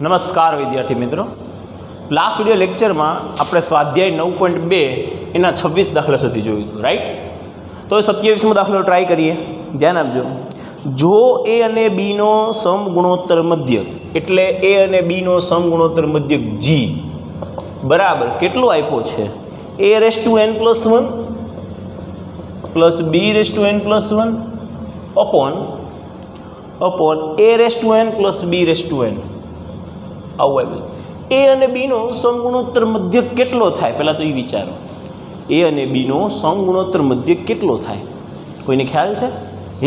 નમસ્કાર વિદ્યાર્થી મિત્રો, લાસ્ટ વિડિયો લેક્ચરમાં આપણે સ્વાધ્યાય 9.2 એના 26 દાખલા સુધી જોયું હતું, રાઈટ? તો 27મો દાખલો ટ્રાય કરીએ. ધ્યાન આપજો. જો એ અને બીનો સમગુણોત્તર મધ્યક એટલે એ અને બીનો સમગુણોત્તર મધ્યક જી બરાબર કેટલો આપ્યો છે? a⁴n+1 plus b⁴n+1 upon a⁴n plus b⁴n. આવું આવ્યું. એ અને બીનો સમગુણોત્તર મધ્યક કેટલો થાય? પહેલાં તો એ વિચારો, એ અને બીનો સમગુણોત્તર મધ્યક કેટલો થાય? કોઈને ખ્યાલ છે?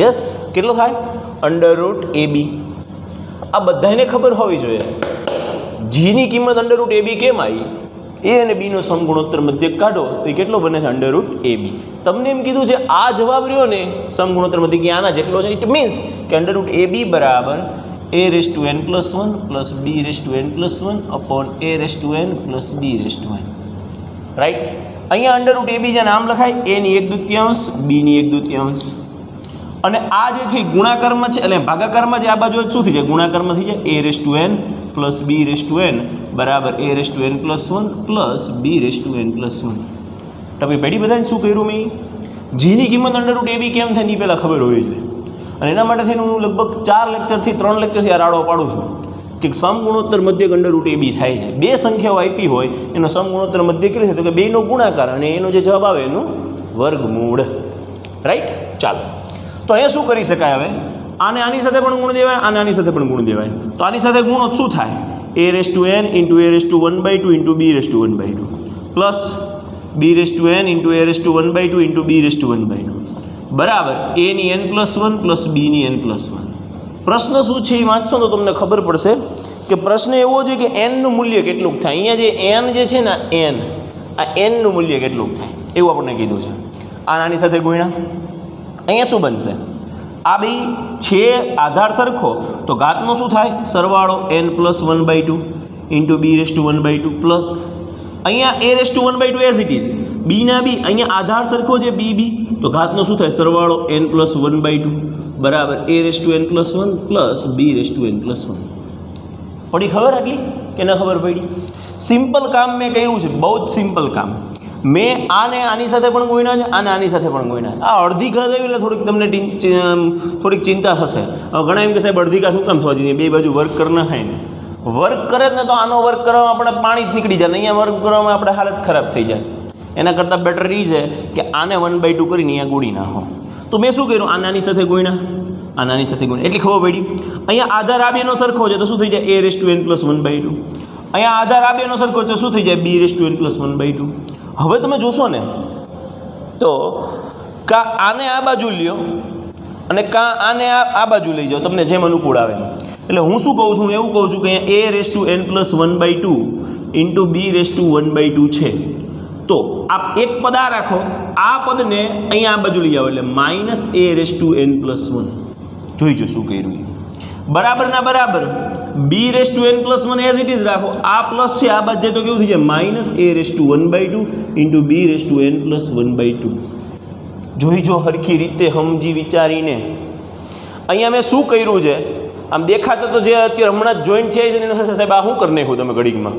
યસ, કેટલો થાય? √ab. આ બધાને ખબર હોવી જોઈએ. જીની કિંમત √ab કેમ આવી? એ અને બીનો સમગુણોત્તર મધ્યક કાઢો તો એ કેટલો બને છે? √ab. તમને એમ કીધું છે આ જવાબ રહ્યો ને સમગુણોત્તર મધ્યક આના જેટલો છે. ઇટ મીન્સ કે √ab બરાબર a⁴n+1 plus b⁴n+1 upon a⁴n plus b⁴n. Right? અહીંયા √ab જે નામ લખાય a ની 1/2 b ની 1/2 અને આ જે છે ગુણાકારમાં છે એટલે ભાગાકારમાં જે આ બાજુ શું થઈ જાય? ગુણાકારમાં થઈ જાય a⁴n પ્લસ b⁴n બરાબર a⁴n+1 પ્લસ b⁴n+1. તમે પેઢી બધાને શું કર્યું મેં? જીની કિંમત √ab કેમ થાય એ પહેલાં ખબર હોવી જોઈએ. અને એના માટે થઈને હું લગભગ 4 લેક્ચરથી 3 લેક્ચરથી આ રાડો પાડું છું કે સમગુણોત્તર મધ્યક √ab થાય છે. બે સંખ્યાઓ આપી હોય એનો સમગુણોત્તર મધ્યક કેટલી થાય? તો કે બેનો ગુણાકાર અને એનો જે જવાબ આવે એનું વર્ગમૂળ. રાઈટ? ચાલો, તો અહીંયા શું કરી શકાય? હવે આને આની સાથે પણ ગુણ દેવાય, આને આની સાથે પણ ગુણ દેવાય. તો આની સાથે ગુણો શું થાય? a⁴n × a⁴1/2 × b⁴1/2 plus b⁴n × a⁴1/2 × b⁴1/2 બરાબર a⁴n+1 પ્લસ b⁴n+1. પ્રશ્ન શું છે એ વાંચશો તો તમને ખબર પડશે કે પ્રશ્ન એવો છે કે એનનું મૂલ્ય કેટલું થાય. અહીંયા જે એન જે છે ને એન, આ એનનું મૂલ્ય કેટલું થાય એવું આપણને કીધું છે. આ આની સાથે ગુણ્યા અહીંયા શું બનશે? આ બે છે આધાર સરખો તો ઘાતનો શું થાય? સરવાળો n+1/2 × b⁴1/2 પ્લસ અહીંયા a⁴1/2 એઝ ઇટ ઇઝ, બીના બી અહીંયા આધાર સરખો છે b તો ઘાતનો શું થાય? સરવાળો n+1/2 બરાબર a⁴n+1 પ્લસ b⁴n+1. પડી ખબર આટલી કે ન ખબર પડી? સિમ્પલ કામ મેં કર્યું છે, બહુ જ સિમ્પલ કામ. મેં આને આની સાથે પણ ગુણ્યા છે, આને આની સાથે પણ ગુણ્યા છે. આ અડધી ઘાત આવી એટલે થોડીક તમને થોડીક ચિંતા થશે. હવે ઘણા એમ કે સાહેબ અડધી ઘાત શું કામ થવા દીધી? બે બાજુ વર્ક કરી નાખાય ને. વર્ક કરે ને તો આનો વર્ક કરવામાં આપણે પાણી જ નીકળી જાય, અહીંયા વર્ક કરવામાં આપણે હાલત ખરાબ થઈ જાય. એના કરતાં બેટર એ છે કે આને 1/2 કરીને અહીંયા ગુણી નાખો. તો મેં શું કર્યું? આનાની સાથે ગુણ્યા, આનાની સાથે ગુણ્યા એટલી ખબર પડી. અહીંયા આધાર આ બેનો સરખો છે તો શું થઈ જાય? a⁴n+1/2. અહીંયા આધાર આ બેનો સરખો છે તો શું થઈ જાય? b⁴n+1/2. હવે તમે જોશો ને તો કા આને આ બાજુ લ્યો અને કા આને આ બાજુ લઈ જાઓ, તમને જેમ અનુકૂળ આવે. એટલે હું શું કહું છું? એવું કહું છું કે અહીંયા a⁴n+1/2 × b⁴1/2 છે. તો આપ એક પદ આ રાખો, આ પદને અહીંયા આ બાજુ લઈ આવો એટલે -a⁴n+1. જોઈજો શું કર્યું બરાબર ના બરાબર. b⁴n+1 એઝ ઇટ ઇઝ રાખો, આ પ્લસ છે આ બાજુ જાય તો કેવું થઈ જાય? -a⁴1/2 × b⁴n+1/2. જોઈજો હરખી રીતે સમજી વિચારીને. અહીંયા મેં શું કર્યું છે? આમ દેખાતા તો જે અત્યારે હમણાં જ જોઈન્ટ થયા છે ને એના સાહેબ આ શું કરી નાખ્યું તમે ઘડીકમાં?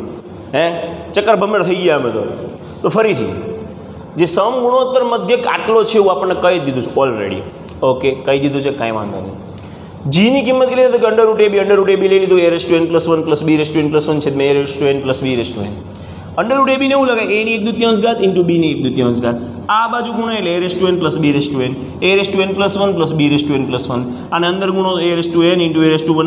ચક્કર ભમર થઈ ગયા અમે તો ફરીથી જે સમગુણોત્તર મધ્યક આટલો છે એવું આપણને કહી દીધું છે ઓલરેડી. ઓકે, કહી દીધું છે, કાંઈ વાંધો નહીં. જીની કિંમત કેટલી હતી? √ab લઈ લીધું. a⁴n+1 પ્લસ b⁴n+1 છે a⁴n પ્લસ b⁴n. √ab ને એવું લગાય a ની 1/2 ઘાત × b ની 1/2 ઘાત. આ બાજુ ગુણો એટલે a⁴n plus b⁴n, a⁴n+1 plus b⁴n+1. અને અંદર ગુણો a⁴n × a⁴1/2 ×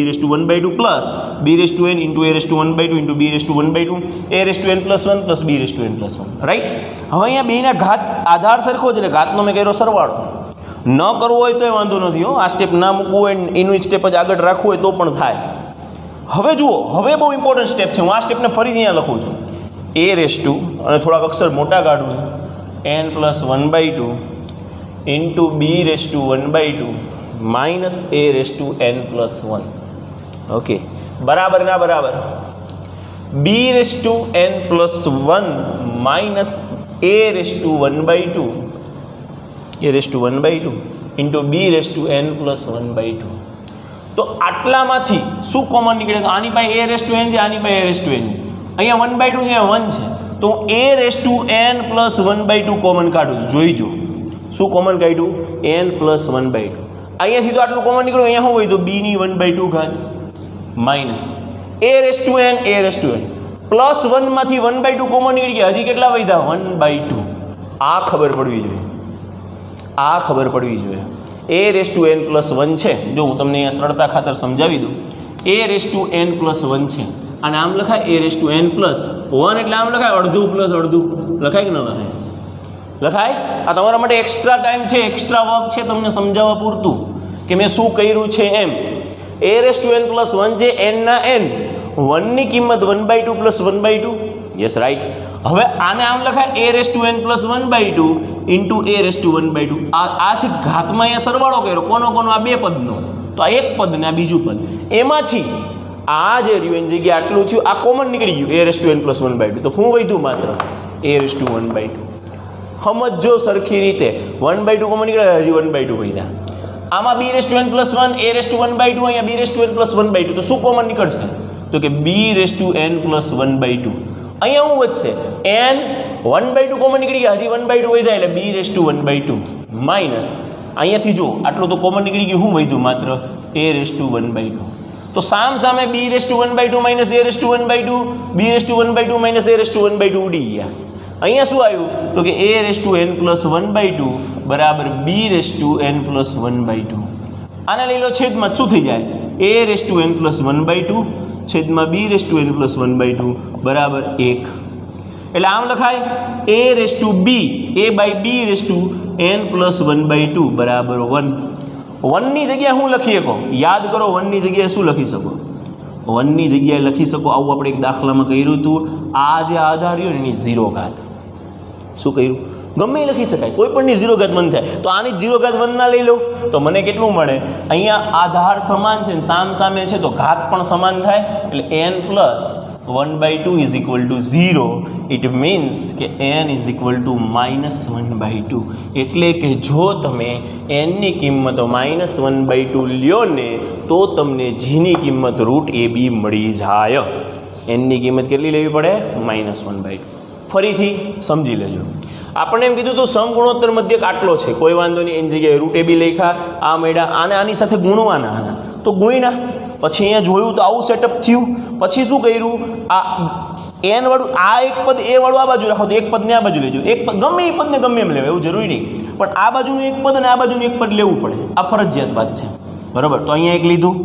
b⁴1/2 plus b⁴n × a⁴1/2 × b⁴1/2 a⁴n+1 plus b⁴n+1. Right? હવે અહીંયા બેના ઘાત આધાર સરખો છે એટલે ઘાતનો મેં કર્યો સરવાળો. ન કરવો હોય તો એ વાંધો નથી હો, આ સ્ટેપ ના મૂકવું હોય એનું સ્ટેપ જ આગળ રાખવું હોય તો પણ થાય. હવે જુઓ, હવે બહુ ઇમ્પોર્ટન્ટ સ્ટેપ છે. હું આ સ્ટેપને ફરીથી અહીંયા લખું છું. a અને થોડાક અક્ષર મોટા કાઢું n+1/2 × b⁴1/2 -a⁴n+1. ઓકે, બરાબર ના બરાબર? b⁴n+1 -a⁴1/2 a⁴1/2 × b⁴n+1/2. તો આટલામાંથી શું કોમન નીકળે? તો આની પાસે a રેસ ટુ n છે, આની પાસે a રેસ ટુ n છે, અહીંયા 1/2 અહીંયા 1 છે, તો a race to n plus 1/2 common કાઢું. જોઈજો શું કોમન કાઢ્યું? n plus 1/2. અહીંયાથી તો આટલું કોમન નીકળ્યું, અહીંયા શું હોય? તો b ની 1/2 ઘાત minus a race to n plus 1 માંથી 1/2 કોમન નીકળી ગયા. હજી કેટલા વધ્યા? 1/2. આ ખબર પડવી જોઈએ, આ ખબર પડવી જોઈએ. a race to n plus 1 છે. જો હું તમને અહીંયા સરળતા ખાતર સમજાવી દઉં. a race to n plus 1 છે અને આમ લખાય a race to n plus 1 એટલે આમ લખાય અડધું પ્લસ અડધું. લખાય કે ન લખાય? લખાય. આ તમારા માટે એક્સ્ટ્રા ટાઈમ છે, એક્સ્ટ્રા વર્ક છે તમને સમજાવવા પૂરતું કે મેં શું કર્યું છે એમ. a race to n plus 1 છે, n ના n, 1 ની કિંમત 1/2 પ્લસ 1/2. Yes right. હવે આને આમ લખાય a race to n plus 1/2 into a raise to 1/2. આ છે ઘાતમાં અહીંયા સરવાળો કર્યો. કોનો કોનો? આ બે પદનો. તો આ એક પદ ને આ બીજું પદ, એમાંથી આ જે રહ્યું એની જગ્યાએ આટલું થયું, આ કોમન નીકળી ગયું a race to n plus 1/2. તો શું વધ્યું? માત્ર a રેસ ટુ 1/2. સમજો સરખી રીતે. 1/2 કોમન નીકળે, હજી 1/2 વધ્યા. આમાં b raise to n plus 1, a raise to 1/2, અહીંયા b raise to n plus 1/2. તો શું કોમન નીકળશે? તો કે b raise to n plus 1/2. અહીંયા શું વધશે? n 1/2 કોમન નીકળી ગયા, હજી 1/2 વધ્યા એટલે b રેસ ટુ 1/2 માઇનસ અહીંયાથી જો આટલું તો કોમન નીકળી ગયું, શું વધ્યું? માત્ર a રેસ ટુ 1/2. તો સામે b raise two 1/2 minus a raise to 1/2, b raise two 1/2 minus a raise to 1/2 ઉડી ગયા. અહીંયા શું આવ્યું? તો કે a race to n plus 1/2 બરાબર b raise to n plus 1/2. આને લઈ લો છેદમાં, શું થઈ જાય? a race to n plus 1/2 છેદમાં b raise to n plus 1/2 બરાબર 1. એટલે આમ લખાય a raise to b, a by b raise to n plus 1/2 બરાબર 1. 1 ની જગ્યાએ શું લખી શકો? યાદ કરો, 1 ની જગ્યાએ શું લખી શકો? 1 ની જગ્યાએ લખી શકો, આવું આપણે એક દાખલામાં કર્યું હતું. આ જે આધાર રહ્યો ને એની 0 ઘાત. શું કર્યું? ગમે એ લખી શકાય, કોઈ પણની 0 ઘાત મન થાય. તો આની 0 ઘાત 1 ના લઈ લો તો મને કેટલું મળે? અહીંયા આધાર સમાન છે ને સામે છે તો ઘાત પણ સમાન થાય, એટલે n plus 1/2 is equal to 0. It means કે n is equal to minus 1/2. એટલે કે જો તમે n ની કિંમત માઇનસ 1/2 લ્યો ને તો તમને જીની કિંમત રૂટ ab મળી જાય. n ની કિંમત કેટલી લેવી પડે? માઇનસ 1/2. ફરીથી સમજી લેજો. આપણે એમ કીધું તો સમગુણોત્તર મધ્યક આટલો છે, કોઈ વાંધો નહીં, એની જગ્યાએ રૂટ ab લખ્યા, આ મળ્યા, આને આની સાથે ગુણવાના હતા તો ગુણ્યા. પછી અહીંયા જોયું તો આવું સેટઅપ થયું. પછી શું કર્યું? આ n વાળું આ એક પદ a વાળું આ બાજુ રાખો તો એક પદને આ બાજુ લેજો. એક પદ ગમે એ પદને ગમે એમ લેવા, એવું જરૂરી નહીં, પણ આ બાજુનું એક પદ અને આ બાજુનું એક પદ લેવું પડે, આ ફરજિયાત વાત છે. બરાબર? તો અહીંયા એક લીધું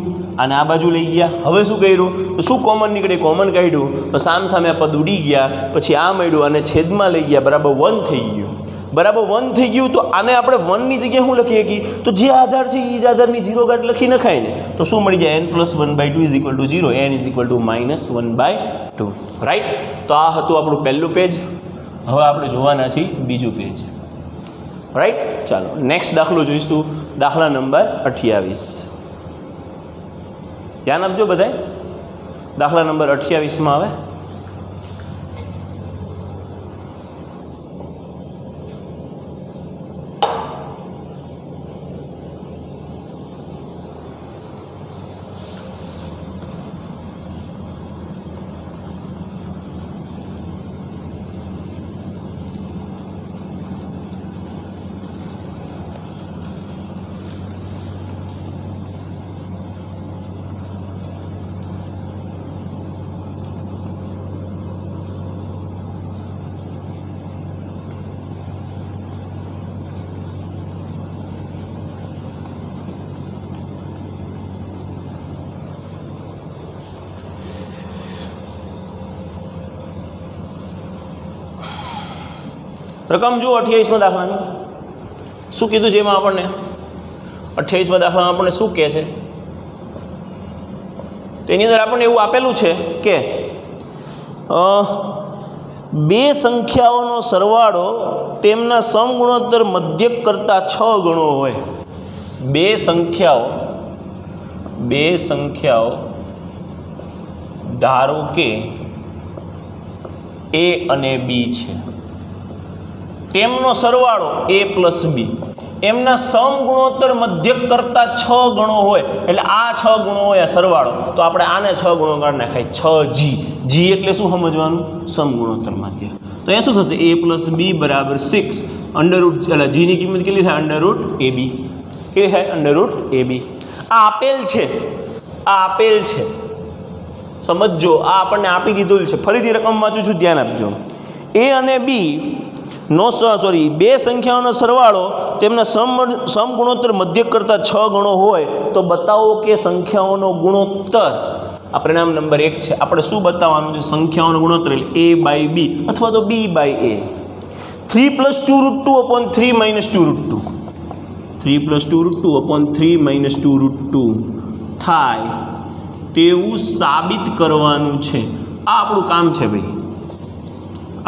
અને આ બાજુ લઈ ગયા. હવે શું કર્યું? તો શું કોમન નીકળે? કોમન કાઢ્યું તો સામે આ પદ ઉડી ગયા. પછી આ મળ્યું અને છેદમાં લઈ ગયા, બરાબર 1 થઈ ગયું. બરાબર 1 થઈ ગયું તો આને આપણે 1 ની જગ્યાએ શું લખી શકીએ? તો જે આધાર છે એ જ આધારની 0 ઘાત લખી નખાય ને, તો શું મળી જાય? n plus 1/2 is equal to 0, n is equal to minus 1/2. Right? તો આ હતું આપણું પહેલું પેજ. હવે આપણે જોવાના છીએ બીજું પેજ. રાઈટ? ચાલો નેક્સ્ટ દાખલો જોઈશું, દાખલા નંબર 28. ધ્યાન આપજો બધાય. દાખલા નંબર 28માં આવે રકમ જુઓ 28માં દાખલાની. શું કીધું છે એમાં આપણને? 28માં દાખલામાં આપણને શું કહે છે? તેની અંદર આપણને એવું આપેલું છે કે બે સંખ્યાઓનો સરવાળો તેમના સમગુણોત્તર મધ્યક કરતાં 6 ગણો હોય. બે સંખ્યાઓ ધારો કે a અને b છે, તેમનો સરવાળો a પ્લસ b એમના સમગુણોત્તર મધ્યક કરતાં 6 ગણો હોય, એટલે આ 6 ગુણો હોય આ સરવાળો, તો આપણે આને 6 ગુણો કરી નાખાય 6g. g એટલે શું સમજવાનું? સમગુણોત્તર મધ્યક. તો એ શું થશે? a + b = 6 અંડરરૂટ, એટલે g ની કિંમત કેટલી થાય? √ab. કેટલી થાય? √ab. આ આપેલ છે, આ આપેલ છે, સમજજો. આ આપણને આપી દીધું છે. ફરીથી રકમ વાંચું છું, ધ્યાન આપજો. a અને b નો બે સંખ્યાઓનો સરવાળો તેમના સમગુણોત્તર મધ્યક કરતાં 6 ગણો હોય તો બતાવો કે સંખ્યાઓનો ગુણોત્તર. આ પરિણામ નંબર 1 છે. આપણે શું બતાવવાનું છે? સંખ્યાઓનો ગુણોત્તર એટલે a/b અથવા તો b/a. 3 + 2√2 / 3 - 2√2. 3 + 2√2 / 3 - 2√2 થાય તેવું સાબિત કરવાનું છે. આ આપણું કામ છે ભાઈ.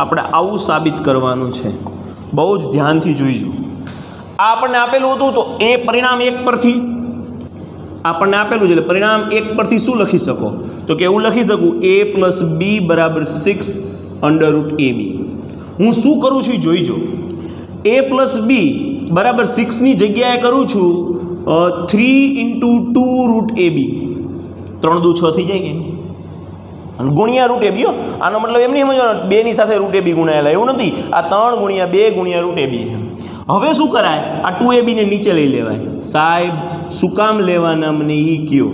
આપણે આવું સાબિત કરવાનું છે. બહુ જ ધ્યાનથી જોઈજો. આ આપણને આપેલું હતું તો એ પરિણામ 1 પરથી આપણને આપેલું છે, એટલે પરિણામ 1 પરથી શું લખી શકો? તો કે એવું લખી શકું a + b = 6 √ab. હું શું કરું છું જોઈજો. a + b = 6ની જગ્યાએ કરું છું 3 × 2√ab. 3 × 2 = 6 થઈ જાય કે અને ગુણ્યા √ab. આનો મતલબ એમ નહીં સમજવાનો 2 ની સાથે √ab ગુણાયેલા, એવું નથી. આ 3 × 2 × √ab. હવે શું કરાય? આ 2ab ને નીચે લઈ લેવાય. સાહેબ શું કામ લેવાના મને એ કયો?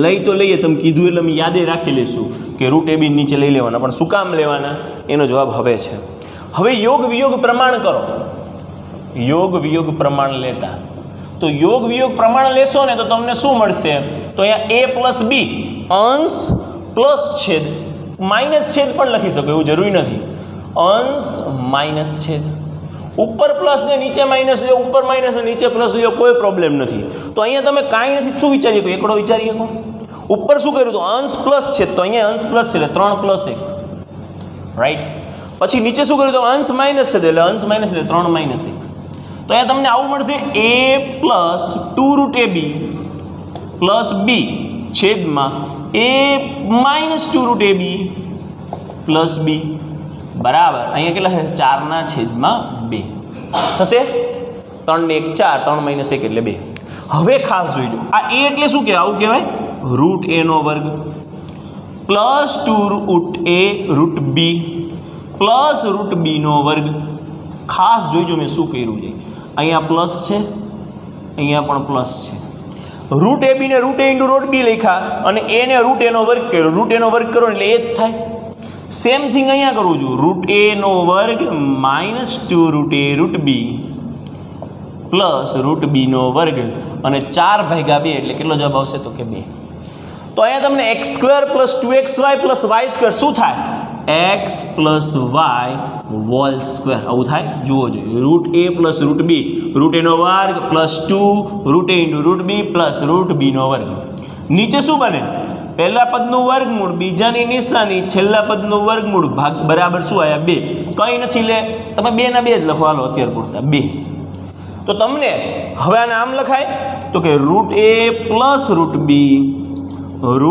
લઈ તો લઈએ, તમે કીધું એટલે અમે યાદે રાખી લઈશું કે √ab નીચે લઈ લેવાના, પણ શું કામ લેવાના? એનો જવાબ હવે છે. હવે યોગ વિયોગ પ્રમાણ કરો. યોગ વિયોગ પ્રમાણ લેતા, તો યોગ વિયોગ પ્રમાણ લેશો ને તો તમને શું મળશે? તો અહીંયા a + b અંશ પ્લસ છેદ માઇનસ છેદ પણ લખી શકો, એવું જરૂરી નથી. અંશ માઇનસ છેદ, ઉપર પ્લસ ને નીચે માઇનસ લો, ઉપર માઇનસ ને નીચે પ્લસ લો, કોઈ પ્રોબ્લેમ નથી. તો અહીંયા તમે કાંઈ નથી, શું વિચારી શકો? એકડો વિચારી શકો. ઉપર શું કર્યું? તો અંશ પ્લસ છે, તો અહીંયા અંશ પ્લસ છે એટલે 3 + 1, રાઈટ. પછી નીચે શું કર્યું? તો અંશ માઇનસ છે એટલે અંશ માઇનસ એટલે 3 - 1. તો અહીંયા તમને આવું મળશે a + 2√ab + b છેદમાં a - 2√ab + b બરાબર અહીંયા કેટલા થશે? 4/2 થશે. 3 ને 1 4, 3 - 1 એટલે 2. હવે ખાસ જોઈજો, આ a એટલે શું કહેવાય? આવું કહેવાય √a² + 2√a√b + √b². ખાસ જોઈજો મેં શું કર્યું છે. અહીંયા પ્લસ છે, અહીંયા પણ પ્લસ છે. √ab ને √a × લખ્યા અને a ને √a² કર્યો. √a² કરો એટલે એ જ થાય. સેમ થિંગ અહીંયા કરું છું. √a² - 2√a√b + √b² અને 4/2 એટલે કેટલો જવાબ આવશે? તો કે 2. તો અહીંયા તમને x² + 2xy + y² શું થાય? x + y હોલ². આવું થાય, જુઓ જોઈએ. √a + √b √a² + 2√a × √b + √b². નીચે શું બને? પહેલા પદનું વર્ગમૂળ, બીજાની નિશાની, છેલ્લા પદનું વર્ગમૂળ બરાબર શું આવ્યા? 2. કંઈ નથી, લે તમે 2 ના 2 જ લખો. હાલો અત્યારે પૂરતા 2. તો તમને હવે આને આમ લખાય તો કે √a + √b √a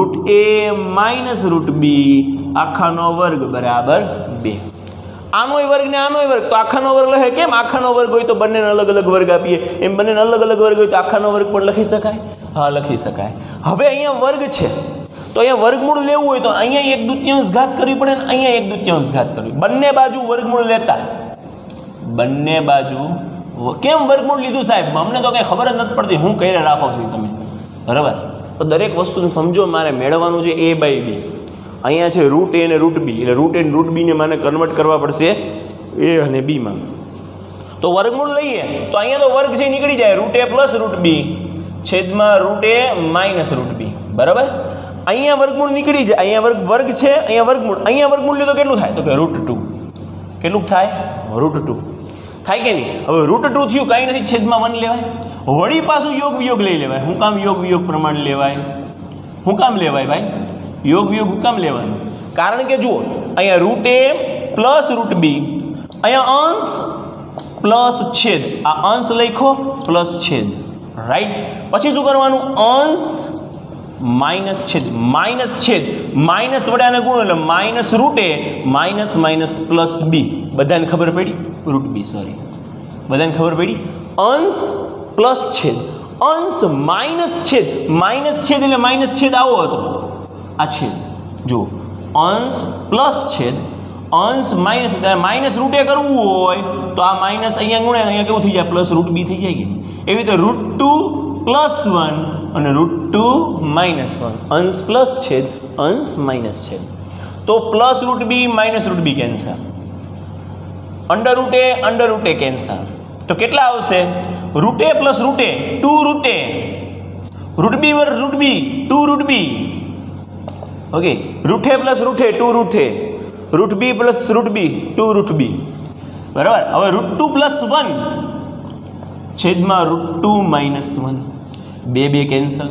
- √b આખાનો વર્ગ બરાબર 2. આનોય વર્ગ ને આનોય વર્ગ, તો આખાનો વર્ગ લખે. કેમ? આખાનો વર્ગ હોય તો બંનેને અલગ અલગ વર્ગ આપીએ, એમ બંનેને અલગ અલગ વર્ગ હોય તો આખાનો વર્ગ પણ લખી શકાય. હા, લખી શકાય. હવે અહીંયા વર્ગ છે તો અહીંયા વર્ગમૂળ લેવું હોય તો અહીંયા 1/2 ઘાત કરવી પડે ને અહીંયા 1/2 ઘાત કરવી. બંને બાજુ વર્ગમૂળ લેતા, બંને બાજુ. કેમ વર્ગમૂળ લીધું સાહેબ? અમને તો કંઈ ખબર જ નથી પડતી. હું કહી રાખો છો તમે, બરાબર? તો દરેક વસ્તુને સમજો. મારે મેળવવાનું છે a/b. અહીંયા છે √a અને √b, એટલે √a અને √b ને મારે કન્વર્ટ કરવા પડશે a અને b માં. તો વર્ગમૂળ લઈએ તો અહીંયા તો વર્ગ છે નીકળી જાય. √a + √b છેદમાં √a - √b બરાબર. અહીંયા વર્ગમૂળ નીકળી જાય. અહીંયા વર્ગ છે, અહીંયા વર્ગમૂળ. અહીંયા વર્ગમૂળ લે તો કેટલું થાય? તો કે √2. કેટલું થાય? √2 થાય કે નહીં? હવે √2 થયું, કાંઈ નથી, છેદમાં 1 લેવાય. વળી પાછું યોગ વિયોગ લઈ લેવાય. શું કામ યોગ વિયોગ પ્રમાણ લેવાય? શું કામ લેવાય ભાઈ? યોગ વિયોગ શું કામ લેવાનું? કારણ કે જુઓ, અહીંયા √a + √b, અહીંયા અંશ પ્લસ છેદ. આ અંશ લખો પ્લસ છેદ, રાઈટ. પછી શું કરવાનું? અંશ માઇનસ છેદ, માઇનસ છેદ, માઇનસ વડે આને ગુણો એટલે -√a - -+ b. બધાને ખબર પડી? √b, સોરી, બધાને ખબર પડી? અંશ પ્લસ છેદ, અંશ માઇનસ છેદ એટલે માઇનસ છેદ આવો હતો, આ છેદ જો અંશ પ્લસ છેદ, અંશ માઇનસ, માઇનસ રૂટે કરવું હોય તો આ માઇનસ અહીંયા ગુણે અહીંયા કેવું થઈ જાય પ્લસ રૂટ બી થઈ જાય કે એવી રીતે √2 + 1 અને √2 - 1, અંશ પ્લસ છેદ અંશ માઇનસ છેદ, તો +√b -√b કેન્સલ, અંડર રૂટે કેન્સલ, તો કેટલા આવશે રૂટે પ્લસ રૂટે 2 રૂટે, √b વર્સ √b 2 √b, ઓકે, રૂટે પ્લસ રૂટે 2 રૂટે, √b પ્લસ √b 2 √b, બરાબર. હવે √2 + 1 છેદમાં √2 - 1, બે કેન્સલ,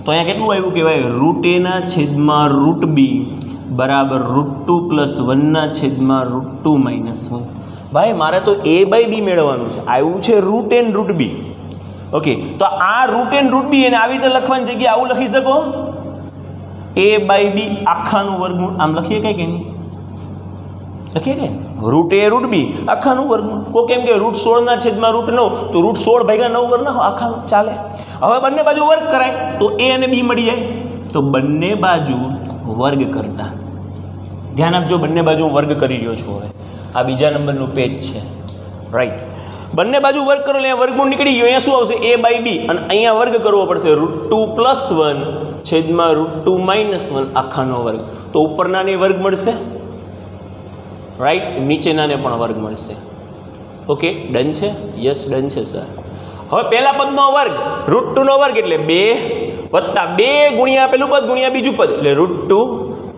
તો અહીંયા કેટલું આવ્યું કહેવાય √a છેદમાં √b બરાબર √2 + 1 છેદમાં √2 - 1. ભાઈ મારે તો a/b મેળવવાનું છે, આવ્યું છે √a અને √b, ઓકે, તો આ √a અને √b એને આવી રીતે લખવાની જગ્યાએ આવું લખી શકો a/b આખાનું વર્ગમૂળ, આમ લખીએ કઈ કે નહીં લખીએ કે √a√b આખાનું વર્ગમૂળ, કોઈ કેમ કે √16 છેદમાં √9, તો √16 / 9 કરી નાખો આખાનું ચાલે. હવે બંને બાજુ વર્ગ કરાય તો a અને b મળી જાય, તો બંને બાજુ વર્ગ કરતા, ધ્યાન આપજો બંને બાજુ હું વર્ગ કરી રહ્યો છું. હવે આ બીજા નંબરનું પેજ છે, રાઈટ, બંને બાજુ વર્ગ કરો એટલે વર્ગમૂળ નીકળી ગયો, અહીંયા શું આવશે a/b અને અહીંયા વર્ગ કરવો પડશે √2 + 1 છેદમાં √2 - 1 આખાનો વર્ગ, તો ઉપરનાને વર્ગ મળશે, રાઈટ, નીચેનાને પણ વર્ગ મળશે. ઓકે, ડન છે? યસ ડન છે સર. હવે પહેલા પદનો વર્ગ √2 નો વર્ગ એટલે 2 વત્તા 2 ગુણ્યા પેલું પદ ગુણ્યા બીજું પદ એટલે √2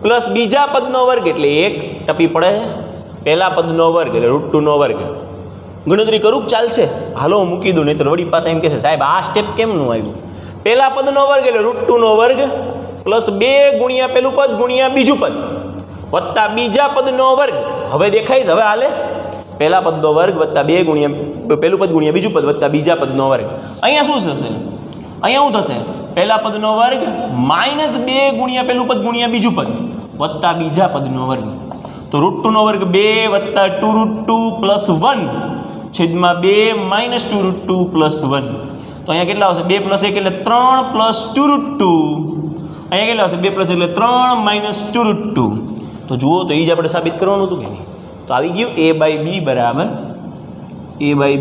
પ્લસ બીજા પદનો વર્ગ એટલે 1 ટપી પડે, પહેલા પદનો વર્ગ એટલે √2 નો વર્ગ. ગણતરી કરું ચાલશે? હાલો હું મૂકી દઉં, નહીં તો વળી પાસે એમ કહેશે સાહેબ આ સ્ટેપ કેમનું આવ્યું. પહેલા પદનો વર્ગ એટલે √2 નો વર્ગ પ્લસ 2 ગુણ્યા પેલું પદ ગુણ્યા બીજું પદ વત્તા બીજા પદનો વર્ગ. હવે દેખાય છે? હવે હાલે પહેલા પદનો વર્ગ વત્તા 2 ગુણ્યા પેલું પદ ગુણ્યા બીજું પદ વત્તા બીજા પદનો વર્ગ. અહીંયા શું થશે? અહીંયા શું થશે? પહેલા પદનો વર્ગ -2 ગુણ્યા પેલું પદ ગુણ્યા બીજું પદ વત્તા બીજા પદનો વર્ગ, તો √2 નો વર્ગ 2 વત્તા 2 √2 + 1 છેદમાં 2 - 2 √2 + 1, તો અહીંયા કેટલા આવશે 2 + 1 એટલે 3 + 2 √2, અહીંયા કેટલા આવશે 2 + 1 એટલે 3 - 2 √2. તો જુઓ તો એ જ આપણે સાબિત કરવાનું હતું કે નહીં, તો આવી ગયું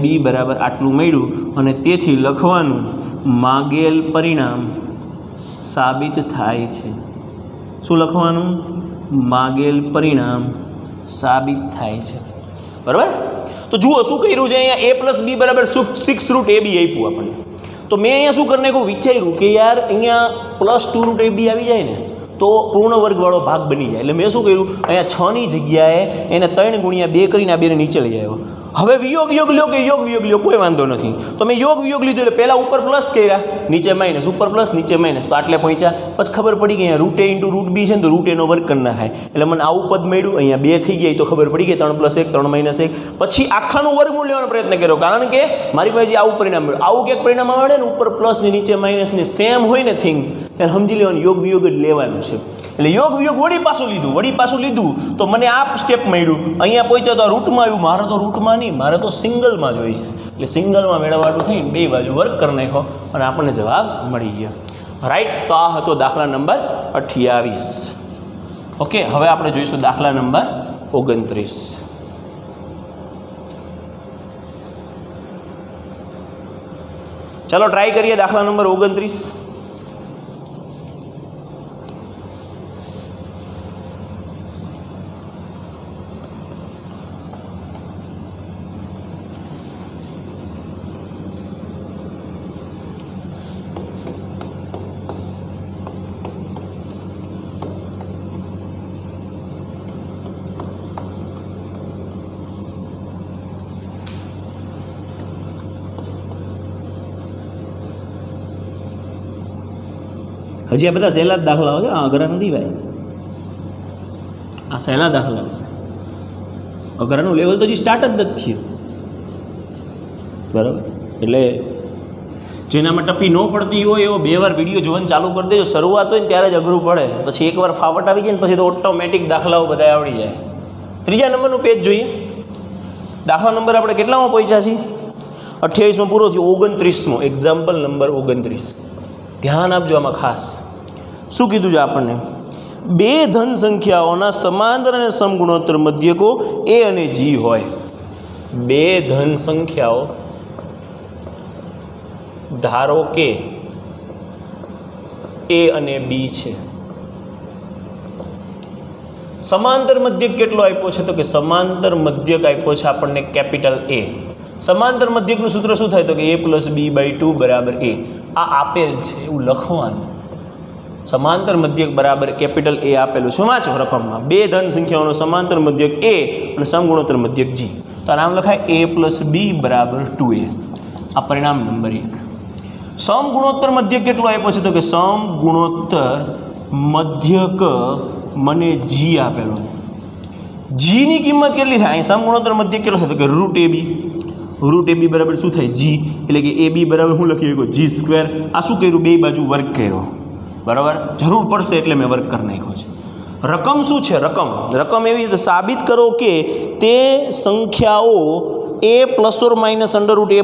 a/b બરાબર આટલું મળ્યું, અને તેથી લખવાનું માગેલ પરિણામ સાબિત થાય છે. શું લખવાનું? માગેલ પરિણામ સાબિત થાય છે, બરાબર. તો જુઓ શું કર્યું છે અહીંયા a + b બરાબર 6 √ab આપ્યું આપણને, તો મેં અહીંયા શું કરીને કહું વિચાર્યું કે યાર અહીંયા +2 √ab આવી જાય ને તો પૂર્ણ વર્ગવાળો ભાગ બની જાય, એટલે મેં શું કર્યું અહીંયા 6 ની જગ્યાએ એને 3 ગુણ્યા 2 કરીને આ બેને નીચે લઈ આવ્યો. હવે વિયોગ લ્યો કે યોગ વિયોગ લ્યો કોઈ વાંધો નથી, તો મેં યોગ વિયોગ લીધું એટલે પહેલાં ઉપર પ્લસ કર્યા, નીચે માઇનસ, ઉપર પ્લસ નીચે માઇનસ, તો આટલે પહોંચ્યા. પછી ખબર પડી ગઈ અહીંયા √a × √b છે ને તો √a નો વર્ગ કરી નાખાય, એટલે મને આવું પદ મળ્યું, અહીંયા 2 થઈ ગયા, તો ખબર પડી ગઈ 3 + 1 3 - 1. પછી આખાનું વર્ગમૂળ લેવાનો પ્રયત્ન કર્યો, કારણ કે મારી પાસે આવું પરિણામ મળ્યું. આવું ક્યાંક પરિણામ આવે ને ઉપર પ્લસ ને નીચે માઇનસ ને સેમ હોય ને થિંગ્સ, ત્યારે સમજી લેવાનું યોગ વિયોગ જ લેવાનું છે. એટલે યોગ વિયોગ વળી પાછું લીધું તો મને આ સ્ટેપ મળ્યું. અહીંયા પહોંચ્યો તો રૂટમાં આવ્યું, મારે તો રૂટમાં નહીં, મારે તો સિંગલમાં જોઈએ, એટલે સિંગલમાં મેળવવાનું થઈને બે બાજુ વર્ક કરી નાખ્યો અને આપણને જવાબ મળી ગયો, રાઈટ. તો આ હતો દાખલા નંબર 28. ઓકે, હવે આપણે જોઈશું દાખલા નંબર 29. ચલો ટ્રાય કરીએ દાખલા નંબર 29. હજી આ બધા સહેલા જ દાખલાઓ છે, અઘરા નથી ભાઈ, આ સહેલા દાખલા, અઘરાનું લેવલ તો હજી સ્ટાર્ટ જ નથી થયું, બરાબર. એટલે જેનામાં ટપી ન પડતી હોય એવો 2 વાર વિડીયો જોવાનું ચાલુ કરી દેજો. શરૂઆત હોય ને ત્યારે જ અઘરું પડે, પછી એકવાર ફાવટ આવી જાય ને પછી તો ઓટોમેટિક દાખલાઓ બધા આવડી જાય. 3જા નંબરનું પેજ જોઈએ. દાખલા નંબર આપણે કેટલામાં પહોંચ્યા છીએ? 28માં પૂરો થયો, 29મો એક્ઝામ્પલ નંબર 29. ધ્યાન આપજો આમાં ખાસ. શું કીધું છે આપણને? બે ધન સંખ્યાઓના સમાંતર અને સમગુણોત્તર મધ્યકો એ અને જી હોય. બે ધન સંખ્યાઓ ધારો કે એ અને બી છે. સમાંતર મધ્યક કેટલો આપ્યો છે? તો કે સમાંતર મધ્યક આપ્યો છે આપણને કેપિટલ એ. સમાંતર મધ્યકનું સૂત્ર શું થાય? તો કે a+b/2 બરાબર a. આ આપેલ છે એવું લખવાનું. સમાંતર મધ્યક બરાબર કેપિટલ એ આપેલું છે. વાંચો રકમમાં, બે ધન સંખ્યાઓનો સમાંતર મધ્યક એ અને સમગુણોત્તર મધ્યક જી. તો આ નામ લખાય a+b બરાબર 2a. આ પરિણામ નંબર 1. સમગુણોત્તર મધ્યક કેટલો આપ્યો છે? તો કે સમગુણોત્તર મધ્યક મને જી આપેલો છે. જીની કિંમત કેટલી થાય? અહીં સમગુણોત્તર મધ્યક કેટલો થાય? તો કે √ab. √ab બરાબર શું થાય? જી. એટલે કે ab બરાબર શું લખી શકો? g². આ શું કર્યું? બે બાજુ વર્ગ કર્યો. બરાબર, જરૂર પડશે એટલે મેં વર્ક કરી નાખ્યો છે. રકમ શું છે? રકમ એવી રીતે સાબિત કરો કે તે સંખ્યાઓ a ±